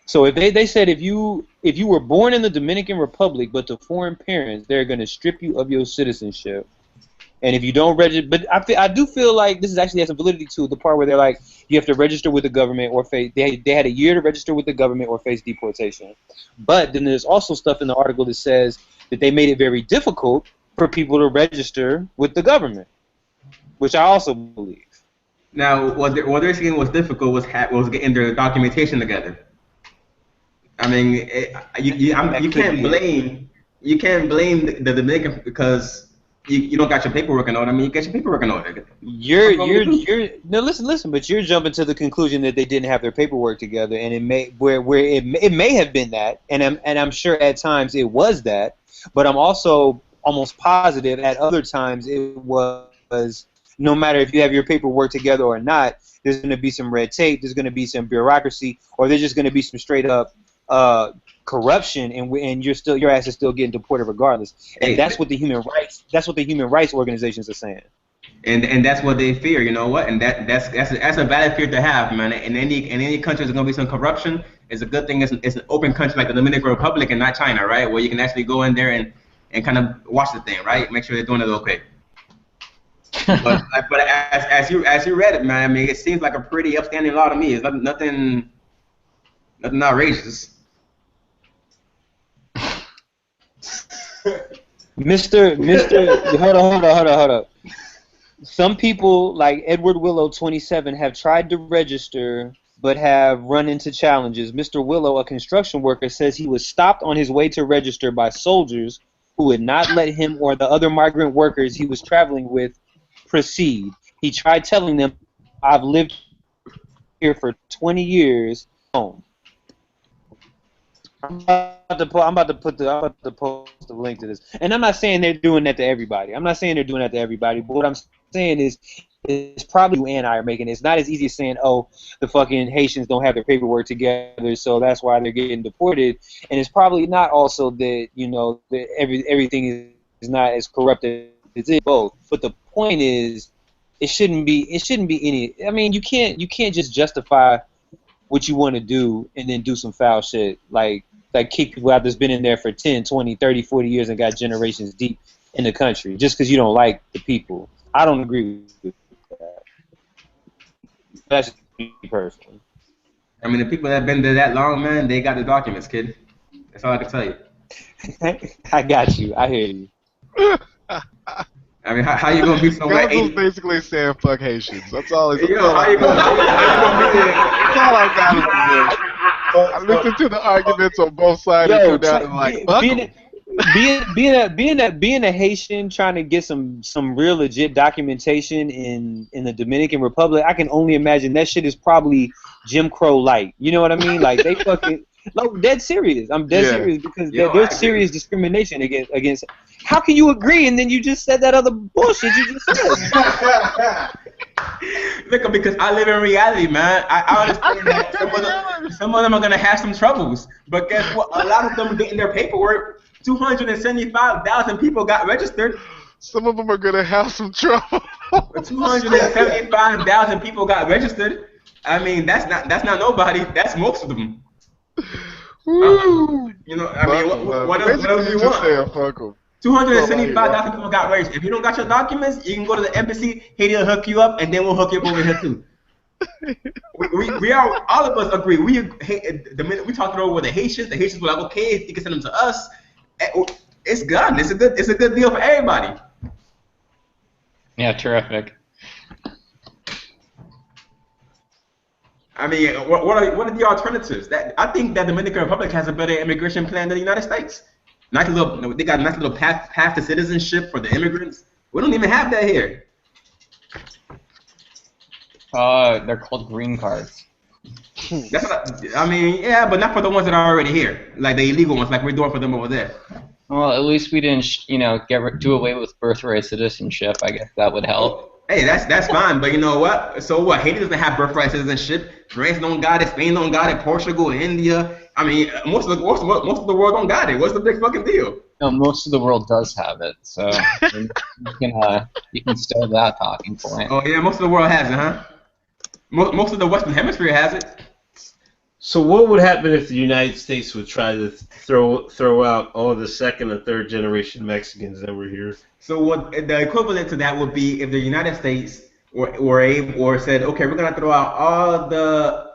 Speaker 2: So if they said if you were born in the Dominican Republic but to foreign parents, they're going to strip you of your citizenship. And if you don't register, but I do feel like this is actually has some validity to the part where they're like, you have to register with the government or face. They had a year to register with the government or face deportation. But then there's also stuff in the article that says that they made it very difficult for people to register with the government, which I also believe.
Speaker 3: Now, what they're saying was difficult was getting their documentation together. I mean, you can't blame the Dominican because you don't got your paperwork in order. I mean, you get your paperwork in order.
Speaker 2: No, listen, but you're jumping to the conclusion that they didn't have their paperwork together, and it may have been that, and I'm sure at times it was that, but I'm also almost positive at other times it was. No matter if you have your paperwork together or not, there's going to be some red tape, there's going to be some bureaucracy, or there's just going to be some straight up corruption, and your ass is still getting deported regardless. And that's what the human rights organizations are saying.
Speaker 3: And that's what they fear. You know what? And that's a valid fear to have, man. In any country there's gonna be some corruption. It's a good thing. It's an open country like the Dominican Republic and not China, right? Where you can actually go in there and kind of watch the thing, right? Make sure they're doing it okay. but as you read it, man, I mean, it seems like a pretty upstanding law to me. It's nothing outrageous.
Speaker 2: Hold on. Some people, like Edward Willow, 27, have tried to register but have run into challenges. Mr. Willow, a construction worker, says he was stopped on his way to register by soldiers who would not let him or the other migrant workers he was traveling with proceed. He tried telling them, "I've lived here for 20 years." Home. I'm about to post a link to this, and I'm not saying they're doing that to everybody. But what I'm saying is, it's probably you and I are making it. It's not as easy as saying, "Oh, the fucking Haitians don't have their paperwork together, so that's why they're getting deported." And it's probably not also that that everything is not as corrupt as it is. Both. But the point is, it shouldn't be any. I mean, you can't just justify what you want to do and then do some foul shit like kick people out that's been in there for 10, 20, 30, 40 years and got generations deep in the country just because you don't like the people. I don't agree with that. That's me personally.
Speaker 3: I mean, the people that have been there that long, man, they got the documents, kid. That's all I can tell you.
Speaker 2: I got you. I hear you.
Speaker 3: I mean, how you gonna be so
Speaker 1: Guys was basically saying fuck Haitians. That's all he's saying.
Speaker 3: How you gonna
Speaker 1: That's all I got to say. I listened to the arguments on both sides and down and like, fuck
Speaker 2: being a Haitian trying to get some real legit documentation in the Dominican Republic, I can only imagine that shit is probably Jim Crow light. You know what I mean? Like they fucking Like dead serious. I'm dead
Speaker 1: Yeah.
Speaker 2: serious because
Speaker 3: Yo, I
Speaker 2: there's
Speaker 3: agree.
Speaker 2: serious discrimination against. How can you agree and then you just said that other bullshit you just said?
Speaker 3: Look, because I live in reality, man. I understand that some of them are gonna have some troubles, but guess what? A lot of them getting their paperwork. 275,000 people got registered.
Speaker 1: Some of them are gonna have some trouble.
Speaker 3: 275,000 people got registered. I mean, that's not nobody. That's most of them.
Speaker 1: Woo.
Speaker 3: You know, I mean, what else do you
Speaker 1: just
Speaker 3: want?
Speaker 1: saying fuck 'em.
Speaker 3: 275,000 people got registered. If you don't got your documents, you can go to the embassy. Haiti will hook you up, and then we'll hook you up over here too. We are all of us agree. The minute we talked it over with the Haitians were like, okay, if you can send them to us, it's done. It's a good deal for everybody.
Speaker 6: Yeah, terrific.
Speaker 3: I mean, what are the alternatives? I think that the Dominican Republic has a better immigration plan than the United States. They got a nice little path to citizenship for the immigrants. We don't even have that here.
Speaker 6: They're called green cards.
Speaker 3: I mean, yeah, but not for the ones that are already here, like the illegal ones, like we're doing for them over there.
Speaker 6: Well, at least we didn't, do away with birthright citizenship. I guess that would help.
Speaker 3: Hey, that's fine, but you know what? So what? Haiti doesn't have birthright citizenship. France don't got it. Spain don't got it. Portugal, India. I mean, most of the world don't got it. What's the big fucking deal?
Speaker 6: No, most of the world does have it, so you can start that talking point.
Speaker 3: Oh yeah, most of the world has it, huh? Most of the Western Hemisphere has it.
Speaker 4: So what would happen if the United States would try to throw out all the second and third generation Mexicans that were here?
Speaker 3: So what the equivalent to that would be if the United States were said, okay, we're gonna throw out all the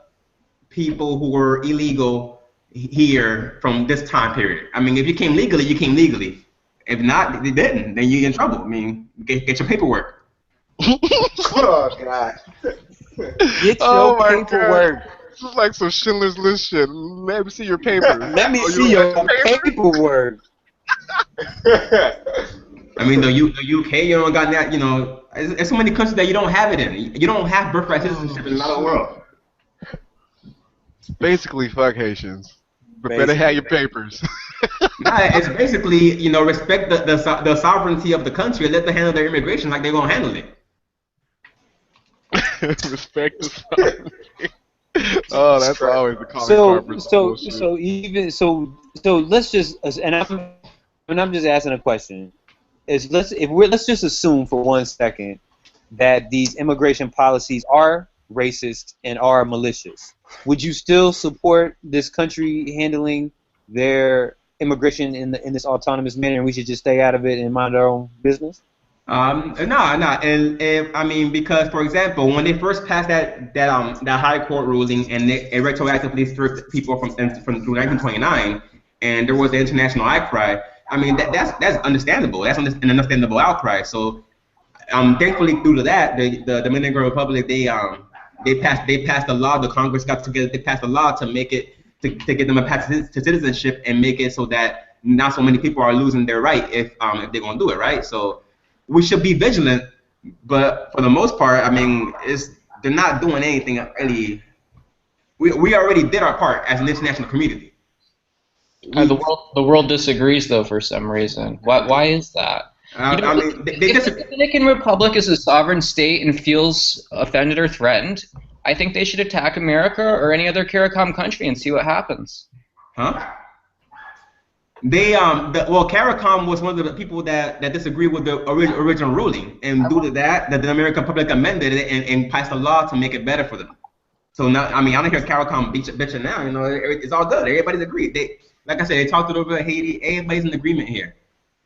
Speaker 3: people who were illegal here from this time period. I mean, if you came legally, you came legally. If not, they didn't. Then you're in trouble. I mean, get your paperwork.
Speaker 7: Oh God.
Speaker 2: Get
Speaker 1: Oh
Speaker 2: your
Speaker 1: my
Speaker 2: paperwork.
Speaker 1: God. This is like some Schindler's List shit. Let me see your papers.
Speaker 2: Let me see your paperwork.
Speaker 3: I mean, the UK, you don't got that. You know, there's so many countries that you don't have it in. You don't have birthright citizenship in a lot of the world.
Speaker 1: Basically, fuck Haitians. But better have your papers.
Speaker 3: Nah, it's basically, respect the sovereignty of the country and let them handle their immigration like they're gonna handle it.
Speaker 1: Respect the sovereignty. Oh, that's always the calling card for bullshit.
Speaker 2: So let's just, and I'm just asking a question. Let's just assume for 1 second that these immigration policies are racist and are malicious. Would you still support this country handling their immigration in this autonomous manner, and we should just stay out of it and mind our own business?
Speaker 3: No, and I mean, because for example, when they first passed that high court ruling and it retroactively stripped people from 1929, and there was the international outcry. I mean, that's understandable. That's an understandable outcry. So, thankfully, due to that, the Dominican Republic they passed a law. The Congress got together. They passed a law to make it to get them a path to citizenship and make it so that not so many people are losing their right if they're gonna do it, right? So we should be vigilant, but for the most part, I mean, they're not doing anything really. We already did our part as an international community.
Speaker 6: The world disagrees, though, for some reason. Why is that?
Speaker 3: I mean,
Speaker 6: if the Dominican Republic is a sovereign state and feels offended or threatened, I think they should attack America or any other CARICOM country and see what happens.
Speaker 3: Huh? CARICOM was one of the people that disagreed with the original ruling, and due to that, the Dominican Republic amended it and passed a law to make it better for them. So now, I mean, I don't hear CARICOM bitching now. It's all good. Everybody's agreed. Like I said, they talked it over Haiti. Everybody's in agreement here.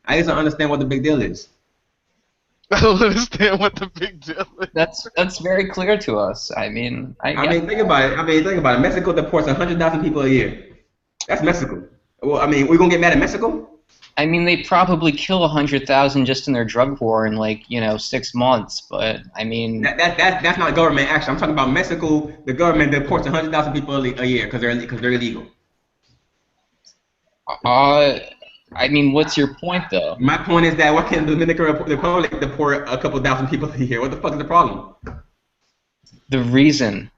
Speaker 3: I just don't understand what the big deal is.
Speaker 1: I don't understand what the big deal is.
Speaker 6: That's very clear to us. I mean,
Speaker 3: think about it. Mexico deports 100,000 people a year. That's Mexico. Well, I mean, we're gonna get mad at Mexico?
Speaker 6: I mean, they probably kill 100,000 just in their drug war in 6 months. But I mean,
Speaker 3: that's not government action. I'm talking about Mexico. The government deports 100,000 people a year because they're illegal.
Speaker 6: I mean, what's your point, though?
Speaker 3: My point is that why can't the Dominican Republic deport a couple thousand people a year? What the fuck is the problem?
Speaker 6: The reason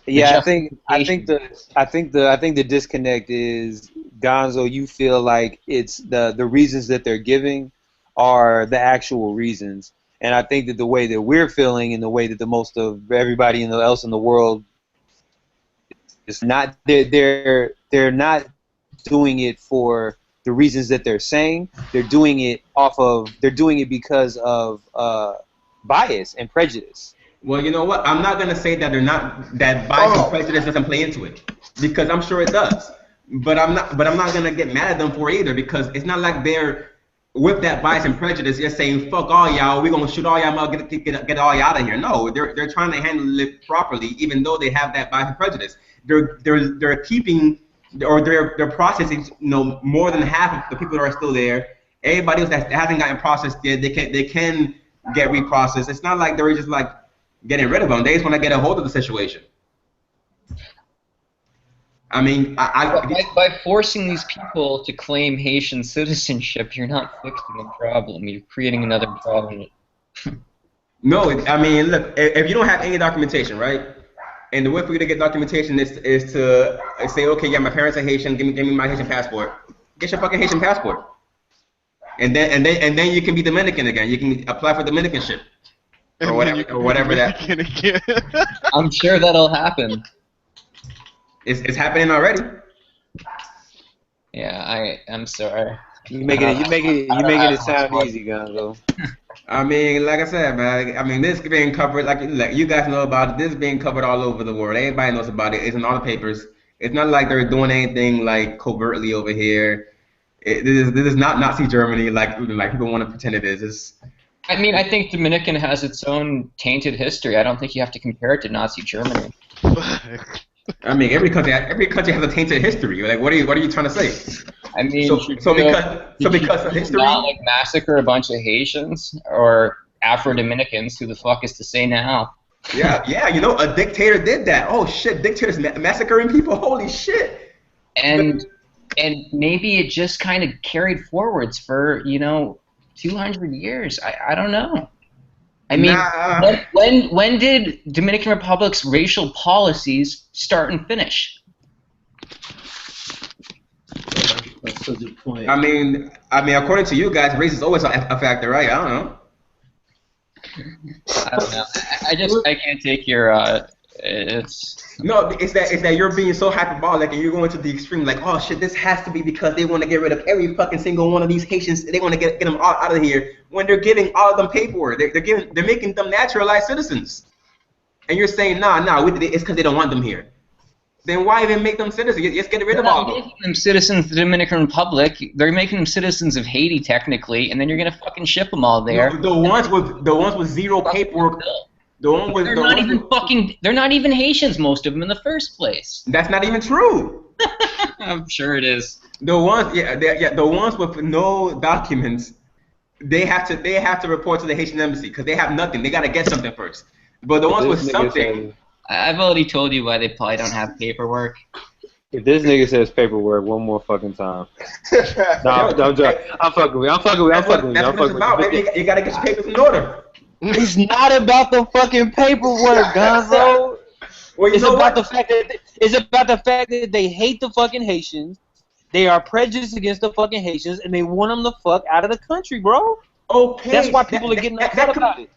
Speaker 2: Yeah, I think the disconnect is, Gonzo, you feel like it's the reasons that they're giving are the actual reasons, and I think that the way that we're feeling and the way that the most of everybody else in the world is not, they're not doing it for the reasons that they're saying. They're doing it because of bias and prejudice.
Speaker 3: Well, you know what? I'm not gonna say that they're not that bias and prejudice doesn't play into it, because I'm sure it does. But I'm not gonna get mad at them for it either, because it's not like they're with that bias and prejudice just saying fuck all y'all, we're gonna shoot all y'all out, get all y'all out of here. No, they're trying to handle it properly, even though they have that bias and prejudice. They're keeping, or they're processing, more than half of the people that are still there. Everybody else that hasn't gotten processed yet, they can get reprocessed. It's not like they're just like getting rid of them. They just want to get a hold of the situation. I mean,
Speaker 8: by forcing these people to claim Haitian citizenship, you're not fixing the problem. You're creating another problem.
Speaker 3: No, I mean, look, if you don't have any documentation, right? And the way for you to get documentation is to say, okay, yeah, my parents are Haitian. Give me my Haitian passport. Get your fucking Haitian passport. And then you can be Dominican again. You can apply for Dominicanship. Or whatever that.
Speaker 8: I'm sure that'll happen.
Speaker 3: It's happening already.
Speaker 8: Yeah, I'm sorry.
Speaker 2: You making it sound easy, Gonzo.
Speaker 3: I mean, like I said, man. I mean, this being covered, like you guys know about it. This being covered all over the world. Everybody knows about it. It's in all the papers. It's not like they're doing anything like covertly over here. This is not Nazi Germany, like people want to pretend it is.
Speaker 8: I mean, I think Dominican has its own tainted history. I don't think you have to compare it to Nazi Germany.
Speaker 3: I mean, every country has a tainted history. Like, what are you trying to say?
Speaker 8: I mean,
Speaker 3: because of history,
Speaker 8: not like massacre a bunch of Haitians or Afro-Dominicans. Who the fuck is to say now?
Speaker 3: Yeah, a dictator did that. Oh shit, dictators massacring people. Holy shit.
Speaker 8: And maybe it just kind of carried forwards for 200 years. I don't know. I mean, when did Dominican Republic's racial policies start and finish?
Speaker 4: That's a good point.
Speaker 3: I mean, according to you guys, race is always a factor, right? I don't know.
Speaker 8: I don't know. I can't take your
Speaker 3: No, it's that you're being so hyperbolic and you're going to the extreme, like, oh shit, this has to be because they want to get rid of every fucking single one of these Haitians. They want to get them all out of here. When they're giving all of them paperwork, they're making them naturalized citizens. And you're saying, nah, it's because they don't want them here. Then why even make them citizens? Just get rid of all of them.
Speaker 8: They're making them citizens of the Dominican Republic. They're making them citizens of Haiti, technically, and then you're gonna fucking ship them all there.
Speaker 3: No, the ones with zero paperwork.
Speaker 8: They're not even Haitians, most of them, in the first place.
Speaker 3: That's not even true.
Speaker 8: I'm sure it is.
Speaker 3: The ones with no documents, they have to report to the Haitian embassy because they have nothing. They gotta get something first. But the ones with something.
Speaker 8: I've already told you why they probably don't have paperwork.
Speaker 2: If this nigga says paperwork one more fucking time. No, I'm fucking with you.
Speaker 3: That's what it's about, baby. You gotta get your papers in order.
Speaker 2: It's not about the fucking paperwork, Gonzo.
Speaker 3: Well,
Speaker 2: it's about the fact that they hate the fucking Haitians. They are prejudiced against the fucking Haitians, and they want them the fuck out of the country, bro.
Speaker 3: Okay.
Speaker 2: That's why people are getting upset about it.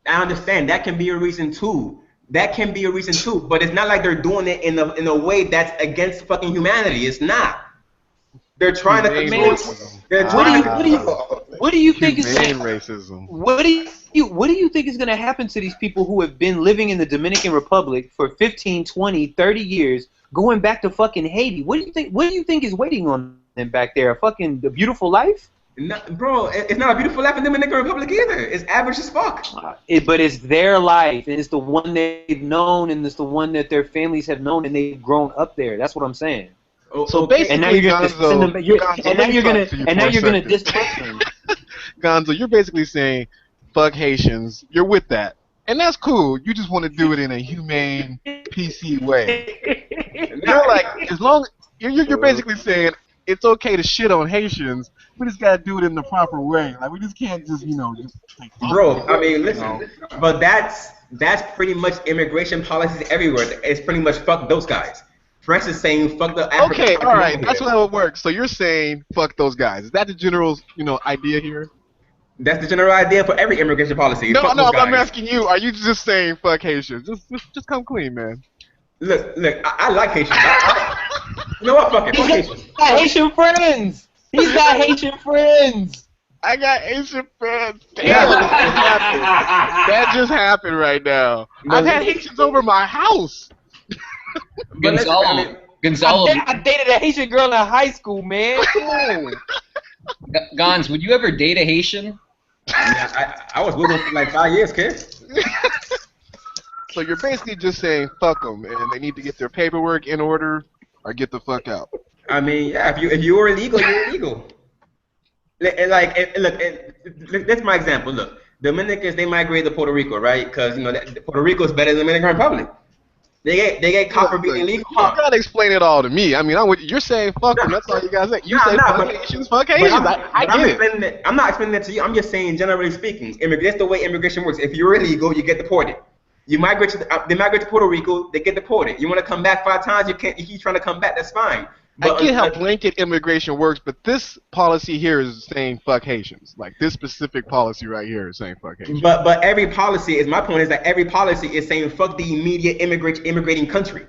Speaker 3: I understand. That can be a reason too. But it's not like they're doing it in a way that's against fucking humanity. It's not. They're trying to control.
Speaker 2: What do you think is
Speaker 1: racism?
Speaker 2: What do you think is going to happen to these people who have been living in the Dominican Republic for 15, 20, 30 years, going back to fucking Haiti? What do you think is waiting on them back there? A beautiful life?
Speaker 3: No, bro, it's not a beautiful life in the Dominican Republic either. It's average as fuck.
Speaker 2: But it's their life, and it's the one they've known, and it's the one that their families have known, and they've grown up there. That's what I'm saying.
Speaker 1: So basically,
Speaker 2: and now you're gonna disrespect them.
Speaker 1: Gonzo, you're basically saying, "Fuck Haitians." You're with that, and that's cool. You just want to do it in a humane, PC way. You're like, as long you're basically saying, it's okay to shit on Haitians. We just gotta do it in the proper way. Like we just can't just just like,
Speaker 3: Bro, I mean, listen, but that's pretty much immigration policies everywhere. It's pretty much fuck those guys. France is saying fuck the African.
Speaker 1: Okay, all right, that's how it works. So you're saying fuck those guys. Is that the general idea here?
Speaker 3: That's the general idea for every immigration policy.
Speaker 1: No,
Speaker 3: fuck
Speaker 1: no,
Speaker 3: those guys.
Speaker 1: I'm asking you. Are you just saying fuck Haitians? Just come clean, man.
Speaker 3: Look, I like Haitians. You know what? Fuck it. Fuck Haitians.
Speaker 2: He's got Haitian friends. He's got Haitian friends.
Speaker 1: I got Haitian friends. Damn, that just happened right now. I've had Haitians over my house.
Speaker 6: Gonzalo,
Speaker 2: I dated a Haitian girl in high school, man. Come on.
Speaker 6: Gons, would you ever date a Haitian?
Speaker 3: Yeah, I was with them for like 5 years, kid.
Speaker 1: So you're basically just saying fuck them, and they need to get their paperwork in order or get the fuck out.
Speaker 3: I mean, yeah, if you were illegal, you're illegal. Look, that's my example. Look, Dominicans, they migrate to Puerto Rico, right? Because Puerto Rico is better than the Dominican Republic. They get caught for being illegal.
Speaker 1: You gotta explain it all to me. I mean, you're saying fuck them. That's all you guys say. You say fuck Haitians, fuck Haitians. I get it.
Speaker 3: I'm not explaining that to you. I'm just saying, generally speaking, that's the way immigration works. If you're illegal, you get deported. You migrate they migrate to Puerto Rico, they get deported. You want to come back 5 times, you can't. You keep trying to come back, that's fine. But,
Speaker 1: I get how blanket immigration works, but this policy here is saying fuck Haitians. Like this specific policy right here is saying fuck Haitians.
Speaker 3: But every policy my point is that every policy is saying fuck the immediate immigrating country.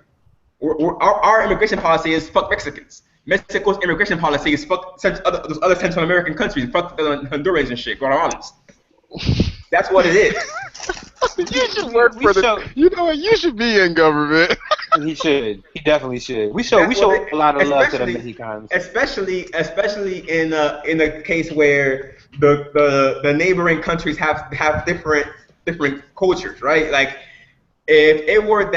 Speaker 3: Our immigration policy is fuck Mexicans. Mexico's immigration policy is fuck those other Central American countries, fuck the Hondurans and shit, Guatemalans. That's what it is.
Speaker 1: You should work for the. You know what? You should be in government.
Speaker 2: He should. He definitely should. We show a lot of love to the Mexicans.
Speaker 3: Especially in a case where the neighboring countries have different cultures, right? Like if it were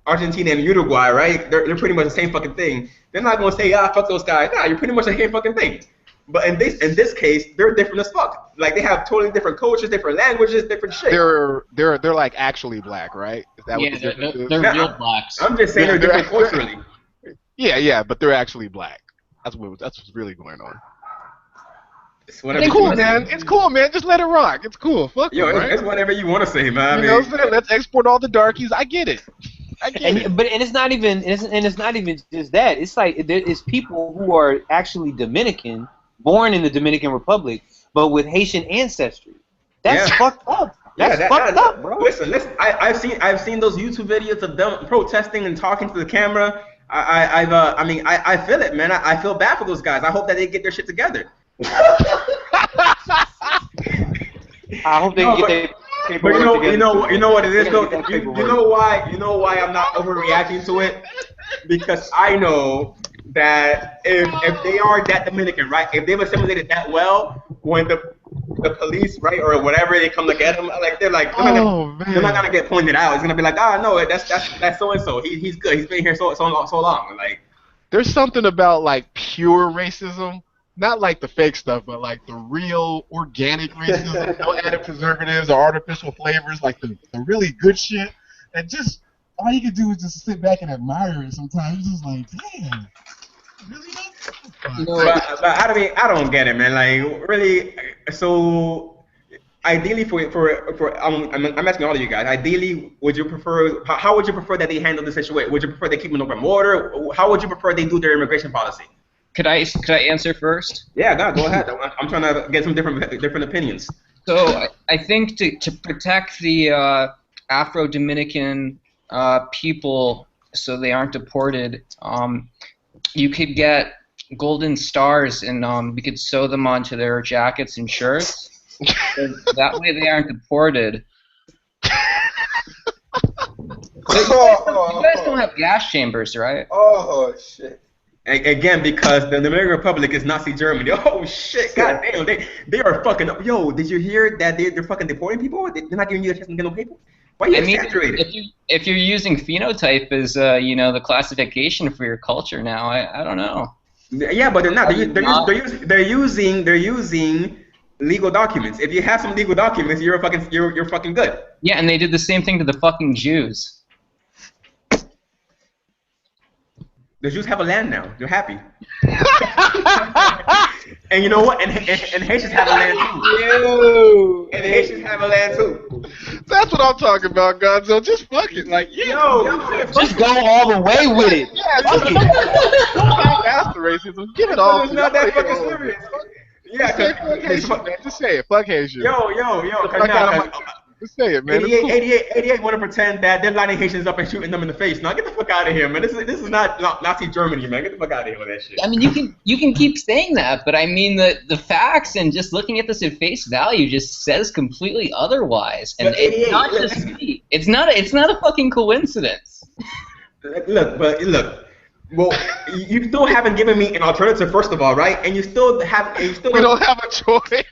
Speaker 3: Argentina and Uruguay, right? They're pretty much the same fucking thing. They're not gonna say fuck those guys. Nah, you're pretty much the same fucking thing. But in this case, they're different as fuck. Like they have totally different cultures, different languages, different shit.
Speaker 1: They're like actually black, right? Is that what the difference is?
Speaker 6: They're real blacks.
Speaker 3: I'm just saying they're different culturally.
Speaker 1: Yeah, but they're actually black. That's what's really going on.
Speaker 3: It's
Speaker 1: cool, man. It's cool, man. Just let it rock. It's cool. Fuck
Speaker 3: yo,
Speaker 1: them, right?
Speaker 3: It's whatever you want to say, man.
Speaker 1: You know what I'm saying? Let's export all the darkies. I get it.
Speaker 2: But it's not even just that. It's like it's people who are actually Dominican, born in the Dominican Republic, but with Haitian ancestry. That's fucked up. That's fucked up, bro.
Speaker 3: Listen. I've seen those YouTube videos of them protesting and talking to the camera. I feel it, man. I feel bad for those guys. I hope that they get their shit together.
Speaker 2: I hope they get their paperwork together.
Speaker 3: You know what it is though. You know why I'm not overreacting to it? Because I know that if they are that Dominican, right? If they've assimilated that well, when the police, right, or whatever, they come to get them, they're not gonna get pointed out. It's gonna be like, no, that's so and so. He's good. He's been here so long. Like,
Speaker 1: there's something about like pure racism, not like the fake stuff, but like the real organic racism, no added preservatives or artificial flavors, like the really good shit. And just all you can do is just sit back and admire it. Sometimes it's just like, damn. Really?
Speaker 3: But I don't get it, man. Like, really. So, ideally, I'm asking all of you guys. Ideally, would you prefer? How would you prefer that they handle the situation? Would you prefer they keep an open border? How would you prefer they do their immigration policy?
Speaker 6: Could I answer first?
Speaker 3: Yeah, go ahead. I'm trying to get some different opinions.
Speaker 6: So I think to protect the Afro-Dominican people so they aren't deported, you could get golden stars and we could sew them onto their jackets and shirts. So that way they aren't deported. You guys don't have gas chambers, right?
Speaker 7: Oh, shit.
Speaker 3: Again, because the Dominican Republic is Nazi Germany. Oh shit! God damn, they are fucking up. Yo, did you hear that they're fucking deporting people? They're not giving you a chance to get no paper. Why are you exaggerating?
Speaker 6: If you're using phenotype as the classification for your culture now, I don't know.
Speaker 3: Yeah, but they're not. They're using legal documents. If you have some legal documents, you're fucking good.
Speaker 6: Yeah, and they did the same thing to the fucking Jews.
Speaker 3: The Jews have a land now. They're happy. And you know what? And Haitians have a land too. And the Haitians have a land too.
Speaker 1: That's what I'm talking about, Gonzo. Just fuck it. Like,
Speaker 2: Just go all the way with it.
Speaker 1: Yeah, just don't ask the racism. Give it all.
Speaker 3: It's not that fucking serious. Yeah,
Speaker 1: fuck Haitian, man. Just say it. Fuck Haitian.
Speaker 3: Yo.
Speaker 1: Just say it, man.
Speaker 3: 88 want to pretend that they're lining Haitians up and shooting them in the face. Now get the fuck out of here, man. This is not Nazi Germany, man. Get the fuck out of here with that shit.
Speaker 8: I mean, you can keep saying that, but I mean the facts and just looking at this at face value just says completely otherwise. And it's not just me. It's not a fucking coincidence.
Speaker 3: Look. Well, you still haven't given me an alternative, first of all, right? And you still don't have
Speaker 1: a choice.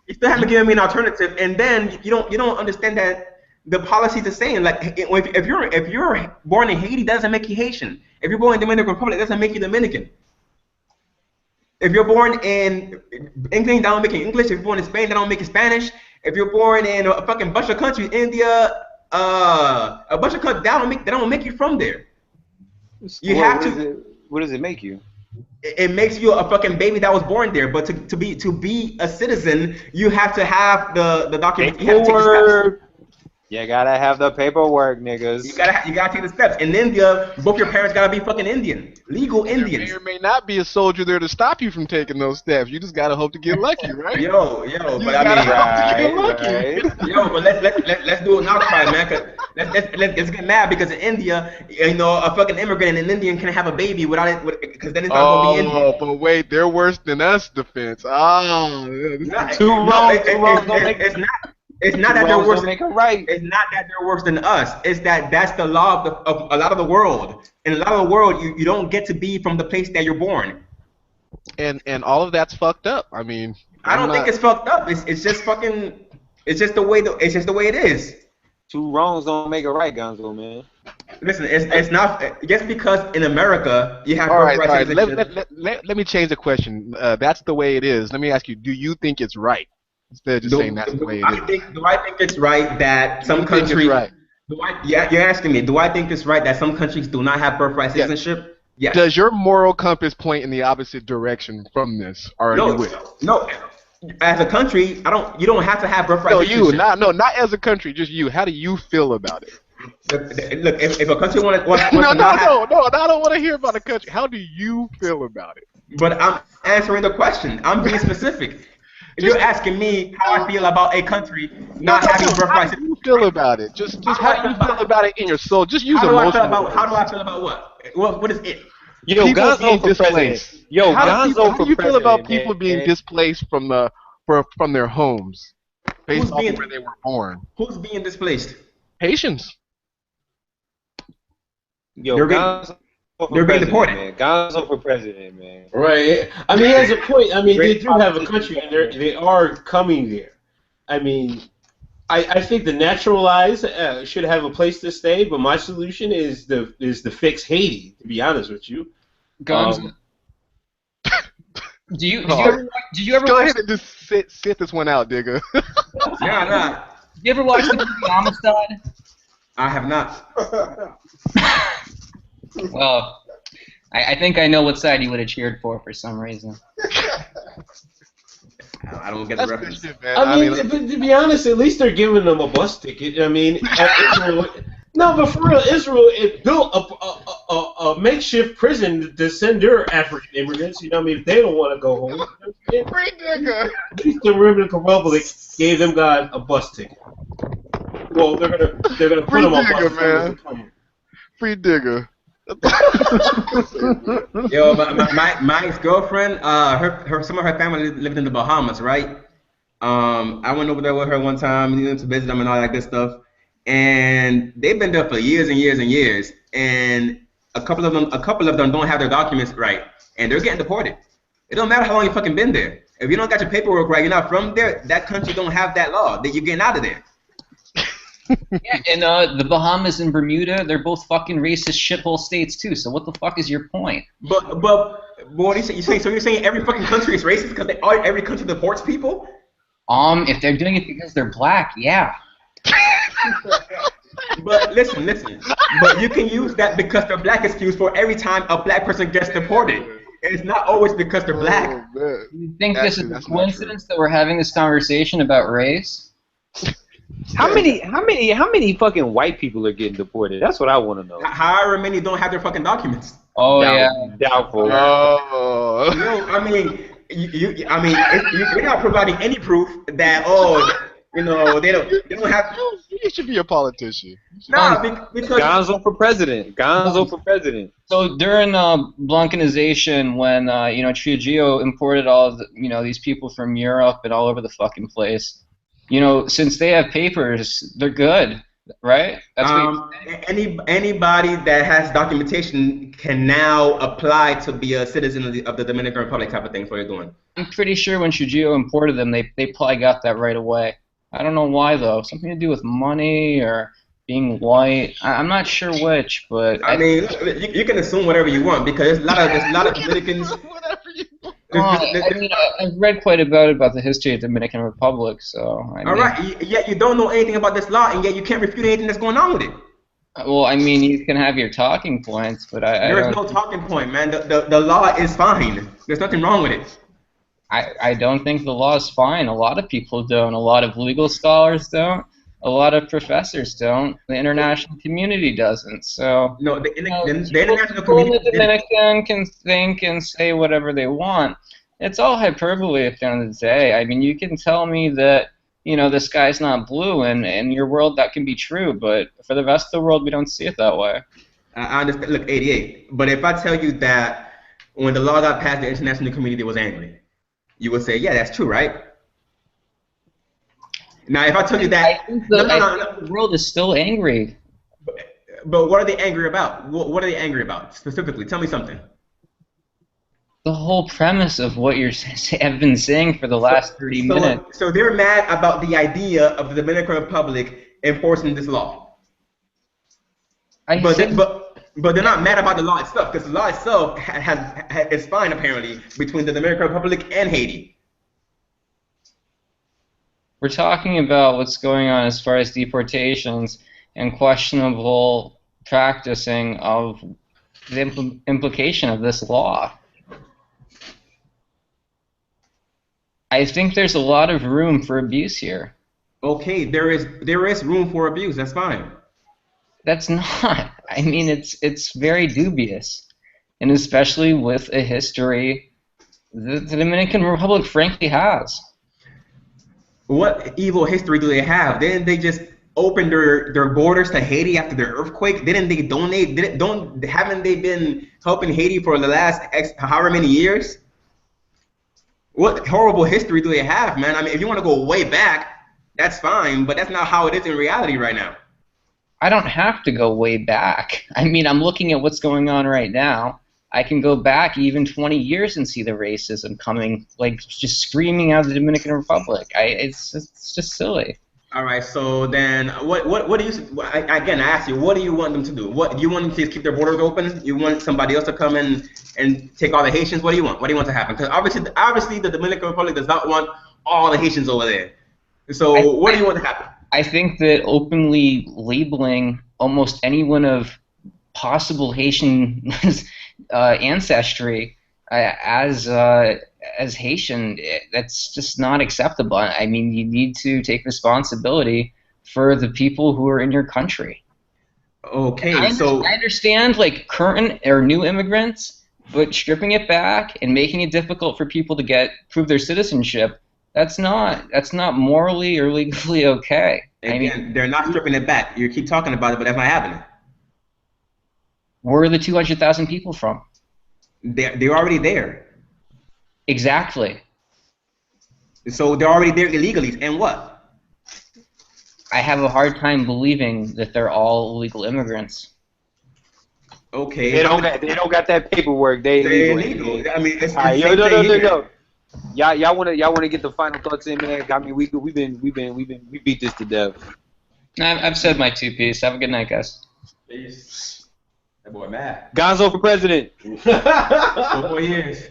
Speaker 3: You still haven't given me an alternative, and then you don't understand that the policy is the same. Like if you're born in Haiti, that doesn't make you Haitian. If you're born in Dominican Republic, that doesn't make you Dominican. If you're born in England, that don't make you English. If you're born in Spain, that don't make you Spanish. If you're born in a fucking bunch of countries, India, a bunch of countries, that don't make you from there.
Speaker 2: What does it make you?
Speaker 3: It makes you a fucking baby that was born there. But to be a citizen, you have to have the document. You have to take the steps.
Speaker 2: You gotta have the paperwork, niggas.
Speaker 3: You gotta take the steps. In India, both your parents gotta be fucking Indian, legal Indians.
Speaker 1: There may not be a soldier there to stop you from taking those steps. You just gotta hope to get lucky, right?
Speaker 3: Yo, but I mean, right. Yo, but let's do it now, man. Cause let's get mad because in India, a fucking immigrant and an Indian can have a baby without it, because then it's not gonna be Indian.
Speaker 1: Oh, but wait, they're worse than us, defense.
Speaker 2: Too wrong.
Speaker 3: It's not that they're worse. It's not that they're worse than us. It's that's the law of a lot of the world. In a lot of the world, you don't get to be from the place that you're born.
Speaker 1: And all of that's fucked up. I mean,
Speaker 3: I don't think it's fucked up. It's just fucking. It's just the way it is.
Speaker 2: Two wrongs don't make a right, Gonzo, man.
Speaker 3: Listen, it's not just because in America you have.
Speaker 1: All right. Let me change the question. That's the way it is. Let me ask you: do you think it's right? Instead of just saying that's the way it is.
Speaker 3: Do I think it's right that some countries?
Speaker 1: Right.
Speaker 3: You're asking me. Do I think it's right that some countries do not have birthright citizenship? Yes.
Speaker 1: Does your moral compass point in the opposite direction from this? Or are you with it?
Speaker 3: No. As a country, you don't have to have birthright citizenship.
Speaker 1: Not as a country. Just you. How do you feel about it?
Speaker 3: Look, if a country wants
Speaker 1: I don't want to hear about a country. How do you feel about it?
Speaker 3: But I'm answering the question. I'm being specific. If you're asking me how I feel about a country not having birthright,
Speaker 1: how do you feel about it? Just how do you feel about it in your soul? Just use emotion.
Speaker 3: How do I feel about what? What is it?
Speaker 2: Yo, Gonzo for president. Yo,
Speaker 1: how do you feel about people being displaced from their homes based on where they were born?
Speaker 3: Who's being displaced?
Speaker 1: Haitians.
Speaker 2: Yo,
Speaker 3: they're being deported.
Speaker 2: Man. Gonzo for president, man.
Speaker 4: Right. I mean, as a point, I mean, they do have a country, and they are coming there. I mean, I think the naturalized should have a place to stay, but my solution is to fix Haiti. To be honest with you.
Speaker 8: Gonzo. Did you ever
Speaker 1: go ahead and just sit this one out, digga?
Speaker 3: Nah.
Speaker 8: Did you ever watch the movie Homicide?
Speaker 3: I have not.
Speaker 8: Well, I think I know what side you would have cheered for some reason.
Speaker 3: I don't get the reference.
Speaker 1: Shit, man.
Speaker 4: I mean, to be honest, at least they're giving them a bus ticket. I mean, Israel, but for real, Israel built a makeshift prison to send their African immigrants. You know what I mean? If they don't want to go home,
Speaker 1: free digger.
Speaker 4: At least the Dominican Republic gave them guys a bus ticket. Well, they're gonna put them on buses. Man.
Speaker 1: Free digger.
Speaker 3: Yo, my ex-girlfriend, some of her family lived in the Bahamas, right? I went over there with her one time, to visit them and all that good stuff. And they've been there for years and years and years. And a couple of them don't have their documents right, and they're getting deported. It don't matter how long you fucking been there. If you don't got your paperwork right, you're not from there. That country don't have that law. That you're getting out of there.
Speaker 8: Yeah, and the Bahamas and Bermuda, they're both fucking racist shithole states too. So what the fuck is your point?
Speaker 3: But what are you saying? So you're saying every fucking country is racist because every country deports people?
Speaker 8: If they're doing it because they're black, yeah.
Speaker 3: But listen. But you can use that because they're black excuse for every time a black person gets deported. It's not always because they're black.
Speaker 1: Oh, man.
Speaker 8: You think this is a
Speaker 1: That's not
Speaker 8: coincidence that we're having this conversation about race?
Speaker 2: How many fucking white people are getting deported? That's what I want to know.
Speaker 3: However many don't have their fucking documents.
Speaker 8: Oh yeah.
Speaker 2: Doubtful.
Speaker 1: Oh.
Speaker 3: No, I mean, you're not providing any proof that they don't have.
Speaker 1: You should be a politician.
Speaker 3: Nah, because
Speaker 2: Gonzo for president. Gonzo for president.
Speaker 8: So during Blancanization, when Trujillo imported all of these people from Europe and all over the fucking place, since they have papers, they're good, right? That's
Speaker 3: anybody that has documentation can now apply to be a citizen of the Dominican Republic type of thing. That's what they're doing.
Speaker 8: I'm pretty sure when Trujillo imported them, they probably got that right away. I don't know why though. Something to do with money or being white. I'm not sure which, but
Speaker 3: I mean, you can assume whatever you want because there's a lot of Dominicans.
Speaker 8: I've read quite a bit about the history of the Dominican Republic, so.
Speaker 3: All right, yet you don't know anything about this law, and yet you can't refute anything that's going on with it.
Speaker 8: Well, I mean, you can have your talking points, but
Speaker 3: There's no talking point, man. The law is fine. There's nothing wrong with it.
Speaker 8: I don't think the law is fine. A lot of people don't. A lot of legal scholars don't. A lot of professors don't. The international community doesn't. So
Speaker 3: no, the international
Speaker 8: community.
Speaker 3: community.
Speaker 8: The Dominican can think and say whatever they want. It's all hyperbole at the end of the day. I mean, you can tell me that the sky's not blue, and in your world that can be true, but for the rest of the world, we don't see it that way.
Speaker 3: I understand. Look, 88. But if I tell you that when the law got passed, the international community was angry, you would say, yeah, that's true, right? Now, if I tell you that,
Speaker 8: I think the world is still angry.
Speaker 3: But what are they angry about? What are they angry about specifically? Tell me something.
Speaker 8: The whole premise of what have been saying for the last 30 minutes.
Speaker 3: So they're mad about the idea of the Dominican Republic enforcing this law. But they're not mad about the law itself, because the law itself is fine, apparently, between the Dominican Republic and Haiti.
Speaker 8: We're talking about what's going on as far as deportations and questionable practicing of the implication of this law. I think there's a lot of room for abuse here.
Speaker 3: Okay, there is room for abuse. That's fine.
Speaker 8: That's not. I mean, it's very dubious, and especially with a history that the Dominican Republic frankly has.
Speaker 3: What evil history do they have? Didn't they just open their borders to Haiti after the earthquake? Didn't they donate? Haven't they been helping Haiti for the last however many years? What horrible history do they have, man? I mean, if you want to go way back, that's fine, but that's not how it is in reality right now.
Speaker 8: I don't have to go way back. I mean, I'm looking at what's going on right now. I can go back even 20 years and see the racism coming, like just screaming out of the Dominican Republic. It's just silly.
Speaker 3: All right, so then what do you, again, I ask you, what do you want them to do? What do you want them to just keep their borders open? You want somebody else to come in and take all the Haitians? What do you want? What do you want to happen? Because obviously the Dominican Republic does not want all the Haitians over there. So what do you want to happen?
Speaker 8: I think that openly labeling almost anyone of possible Haitian ancestry as Haitian, that's just not acceptable. I mean, you need to take responsibility for the people who are in your country.
Speaker 3: Okay,
Speaker 8: I understand like current or new immigrants, but stripping it back and making it difficult for people to prove their citizenship, that's not morally or legally okay.
Speaker 3: Again, I mean, they're not stripping it back. You keep talking about it, but that's not happening.
Speaker 8: Where are the 200,000 people from?
Speaker 3: They're already there.
Speaker 8: Exactly.
Speaker 3: So they're already there illegally, and what?
Speaker 8: I have a hard time believing that they're all illegal immigrants.
Speaker 3: Okay.
Speaker 2: They don't got that paperwork. They're illegal.
Speaker 3: I mean, it's
Speaker 2: right, no. Y'all wanna get the final thoughts in, man? I mean, we beat this to death.
Speaker 8: I've said my two piece. Have a good night, guys.
Speaker 3: Peace. That boy mad.
Speaker 2: Gonzo for president.
Speaker 3: For 4 years.